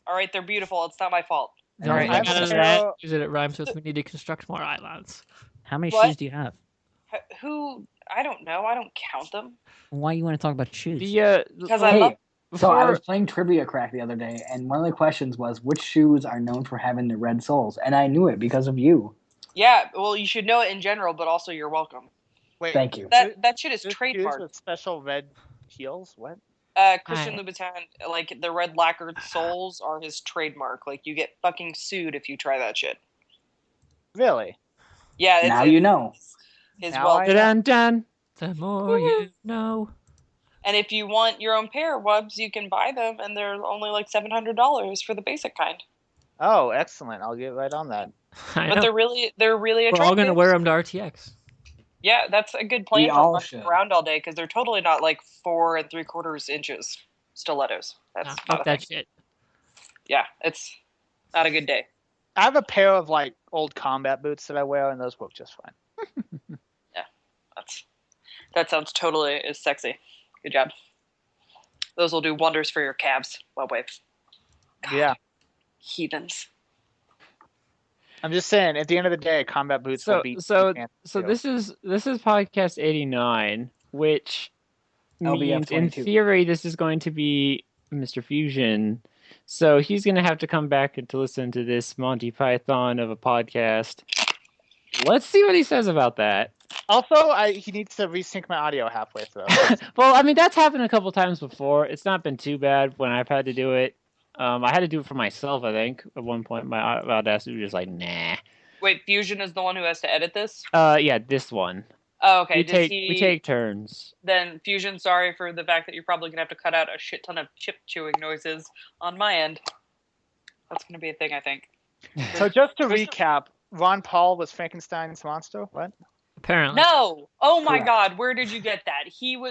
All right, they're beautiful. It's not my fault. And Sorry, I I have got a out of pair that. of- Use it. It rhymes with we need to construct more islands. How many What? shoes do you have? Who? I don't know. I don't count them. Why you want to talk about shoes? Because I Hey, love. so I before- was playing Trivia Crack the other day, and one of the questions was, which shoes are known for having the red soles? And I knew it because of you. Yeah, well, you should know it in general, but also you're welcome. Wait, Thank you. That shit is this shoes trademarked. with special red heels? What? Christian I- Louboutin, like the red lacquered soles are his trademark. Like you get fucking sued if you try that shit. Really? Yeah, it's Now you know. his Now well. I know. Dun, dun. The more you know. And if you want your own pair of webs, you can buy them, and they're only like $700 for the basic kind. Oh, excellent. I'll get right on that. I But know. they're really We're attractive. all gonna wear them to RTX. Yeah, that's a good We plan for all running should. around all day because they're totally not like 4 3/4 inches stilettos. That's Nah, not fuck a that thing. shit. Yeah, it's not a good day. I have a pair of like old combat boots that I wear, and those work just fine. That sounds totally as sexy. Good job. Those will do wonders for your calves. Well, wait. God, Yeah. Heathens. I'm just saying, at the end of the day, combat boots will beat. So fancy this is podcast 89, which LBF means in 22. theory this is going to be Mr. Fusion. So he's going to have to come back to listen to this Monty Python of a podcast. Let's see what he says about that. Also, he needs to resync my audio halfway through. Well, I mean, that's happened a couple times before. It's not been too bad when I've had to do it. I had to do it for myself, I think. At one point, my Audacity was just like, nah. Wait, Fusion is the one who has to edit this? Yeah, this one. Oh, okay. We take turns. Then Fusion, sorry for the fact that you're probably gonna have to cut out a shit ton of chip chewing noises on my end. That's gonna be a thing, I think. So just to recap, Ron Paul was Frankenstein's monster? What? Apparently. No. Oh my Correct. God, where did you get that?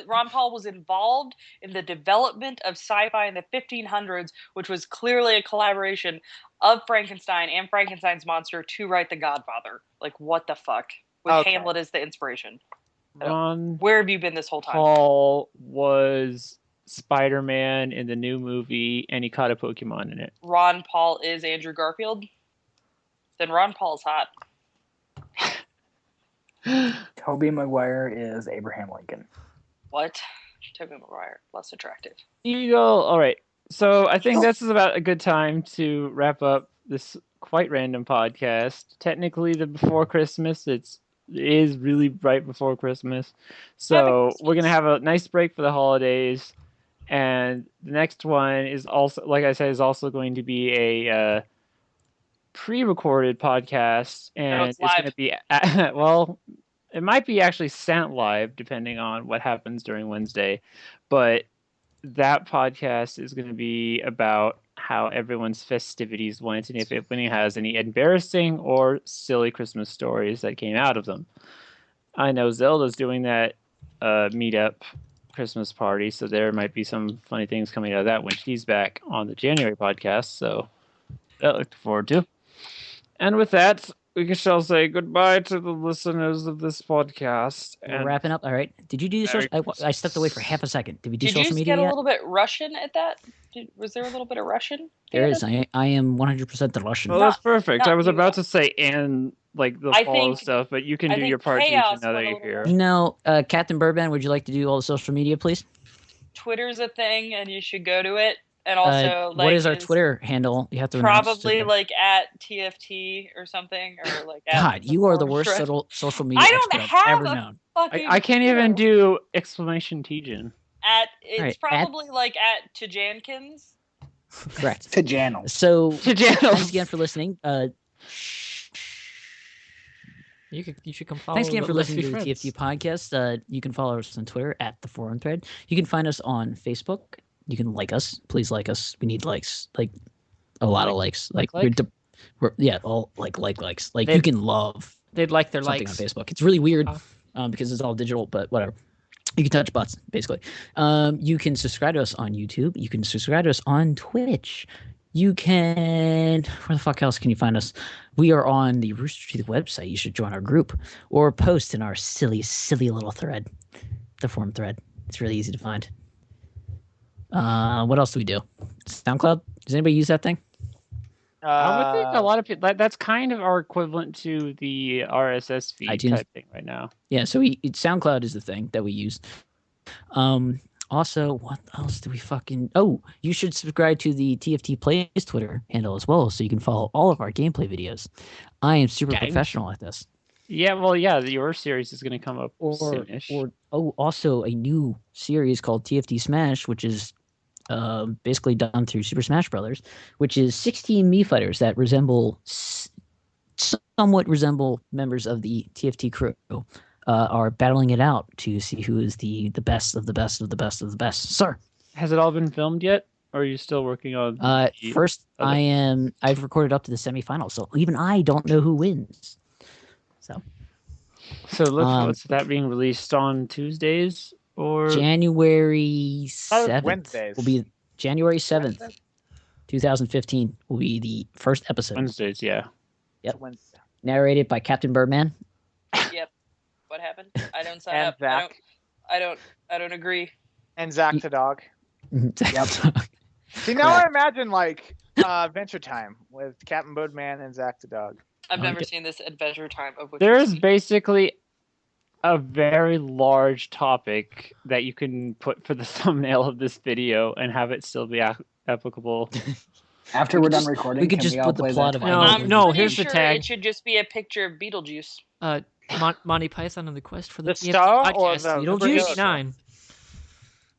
Ron Paul was involved in the development of sci-fi in the 1500s, which was clearly a collaboration of Frankenstein and Frankenstein's monster to write The Godfather. Like, what the fuck? With Okay. Hamlet as the inspiration. Ron Where have you been this whole time? Paul was Spider-Man in the new movie, and he caught a Pokemon in it. Ron Paul is Andrew Garfield? Then Ron Paul's hot. Tobey Maguire is Abraham Lincoln. What? Tobey Maguire, less attractive. Eagle. All right. So I think this is about a good time to wrap up this quite random podcast. Technically, the before Christmas. It is really right before Christmas. So we're gonna have a nice break for the holidays, and the next one is also, like I said, is also going to be a pre-recorded podcast, and it's going to be well, it might be actually sent live depending on what happens during Wednesday, but that podcast is going to be about how everyone's festivities went and if anybody has any embarrassing or silly Christmas stories that came out of them. I know Zelda's doing that meetup Christmas party, so there might be some funny things coming out of that when she's back on the January podcast, so that I look forward to. And with that, we shall say goodbye to the listeners of this podcast. We're wrapping up. All right. Did you do the social? I stepped away for half a second. Did we do social media yet? Did you get a yet? little bit Russian at that? Was there a little bit of Russian? There is. I am 100% the Russian. Well, that's perfect. I was about to say and like the follow stuff, but you can do your part each another here. No, Captain Birdman, would you like to do all the social media, please? Twitter's a thing, and you should go to it. And also, what is our Twitter handle? You have to probably like at TFT or something, or like. God, you are the worst social media expert I've ever known. I can't even do exclamation Tjin. It's probably like at Tajankins. Correct. Tajano. So thanks again for listening. You should come follow. Thanks again for listening to the TFT podcast. You can follow us on Twitter at the Forum Thread. You can find us on Facebook. You can like us. Please like us. We need likes. Like a lot of likes. Like we're all likes. Like you can love. They'd like their something likes on Facebook. It's really weird because it's all digital, but whatever. You can touch buttons, basically. You can subscribe to us on YouTube. You can subscribe to us on Twitch. You can... Where the fuck else can you find us? We are on the Rooster Teeth website. You should join our group or post in our silly little thread, the forum thread. It's really easy to find. What else do we do? SoundCloud? Does anybody use that thing? I would think a lot of people. That's kind of our equivalent to the RSS feed iTunes type thing right now. Yeah, so SoundCloud is the thing that we use. Also, what else do we fucking... Oh, you should subscribe to the TFT Plays Twitter handle as well, so you can follow all of our gameplay videos. I am super professional at this. Yeah, well, yeah, your series is going to come up soonish. Also a new series called TFT Smash, which is basically done through Super Smash Brothers, which is 16 Mii fighters that somewhat resemble members of the TFT crew. Are battling it out to see who is the best of the best of the best of the best. Sir, has it all been filmed yet, or are you still working on? First, I've recorded up to the semifinals, so even I don't know who wins. So what's that being released on Tuesdays or January 7th? Wednesdays. Will be January 7th, 2015. Will be the first episode. Wednesdays, yeah. Yep. Narrated by Captain Birdman. Yep. What happened? I don't sign up. Zach. I don't agree. And Zach the dog. Yep. See, now I imagine like Adventure Time with Captain Birdman and Zach the dog. I've never seen this Adventure Time of which there's basically a very large topic that you can put for the thumbnail of this video and have it still be applicable. After we're done recording, we could just put the plot of it. No, here's the tag. It should just be a picture of Beetlejuice. Monty Python and the Quest for the Star podcast. Or the Beetlejuice 9.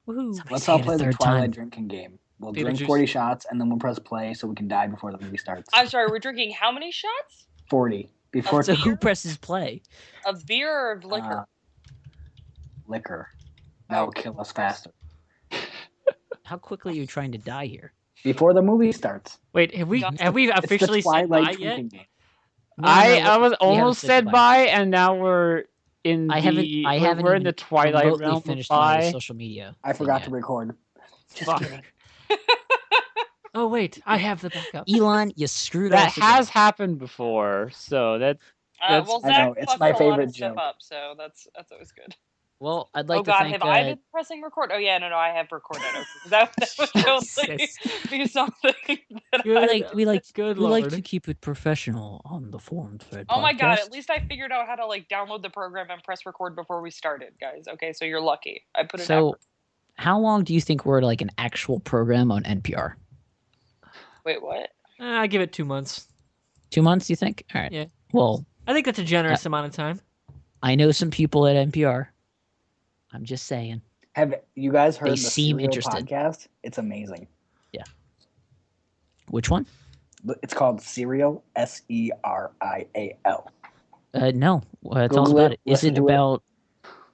Woohoo! Let's all play the Twilight drinking game. We'll drink 40 shots and then we'll press play so we can die before the movie starts. I'm sorry, we're drinking how many shots? 40 before. So who presses play? Of beer or of liquor? Liquor. That will kill us faster. How quickly are you trying to die here? Before the movie starts. Wait, have we officially said bye yet? I was almost said bye, and now we're in I haven't we're in the twilight realm finished of bye. my social media. I forgot to record. Just kidding. Oh wait, I have the backup. Elon, you screwed that us. That has happened before, so that's well, Zach I know, it's my favorite joke. Up, so that's always good. Well, I'd like to God, thank. Have I been pressing record? Oh yeah, no, I have recorded. That would totally be something. That we like Lord. to keep it professional on the Formed Thread. Oh my God! At least I figured out how to download the program and press record before we started, guys. Okay, so you're lucky. I put it. So, how long do you think we're an actual program on NPR? Wait, what? I give it 2 months. 2 months, you think? All right. Yeah. Well, I think that's a generous amount of time. I know some people at NPR. I'm just saying. Have you guys heard the Serial interested. podcast? It's amazing. Yeah. Which one? It's called Serial, Serial. No. Tell us about it. Is it about...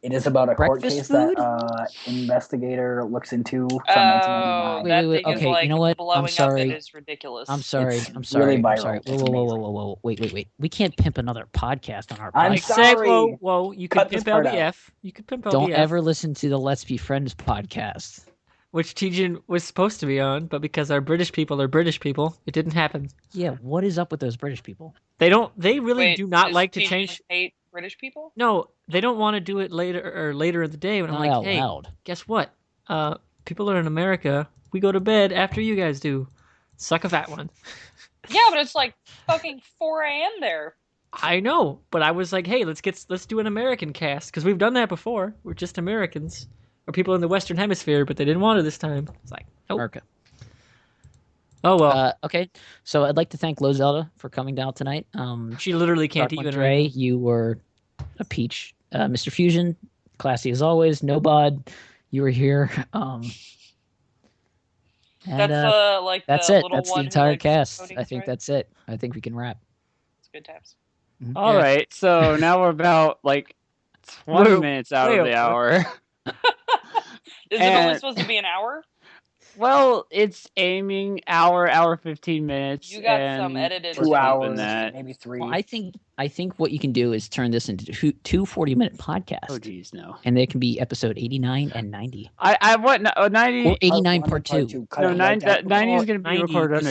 It is about a court case food? that investigator looks into from 1999. Wait. Okay, you know what? I'm sorry. It is ridiculous. I'm sorry. It's I'm sorry. really I'm viral. sorry. Whoa. Wait. We can't pimp another podcast on our podcast. I'm sorry. Whoa. You can pimp LBF. You can pimp LBF. Don't ever listen to the Let's Be Friends podcast. Which Tijin was supposed to be on, but because our British people are British people, it didn't happen. Yeah, what is up with those British people? They really do not like to change... hate British people? No, they don't want to do it later in the day when I'm like, hey, guess what? People are in America. We go to bed after you guys do. Suck a fat one. Yeah, but it's fucking 4 a.m. there. I know, but I was like, hey, let's do an American cast because we've done that before. We're just Americans or people in the Western Hemisphere, but they didn't want it this time. It's like, nope. America. Oh well. Okay, so I'd like to thank Lo Zelda for coming down tonight. She literally can't even. Dre, you were a peach. Mr. Fusion, classy as always. No bod, you were here. That's that's it. That's the entire cast. I think that's it. I think we can wrap. It's good times. Mm-hmm. All right, so now we're about 20 minutes out of the hour. Is it only supposed to be an hour? Well, it's aiming hour 15 minutes. You got some edited 2 hours, maybe 3. Well, I think what you can do is turn this into two 40-minute podcasts. Oh, geez, no. And they can be episode 89 and 90. I what? 90 or 89 part 2. No, 90 is going to be recorded on a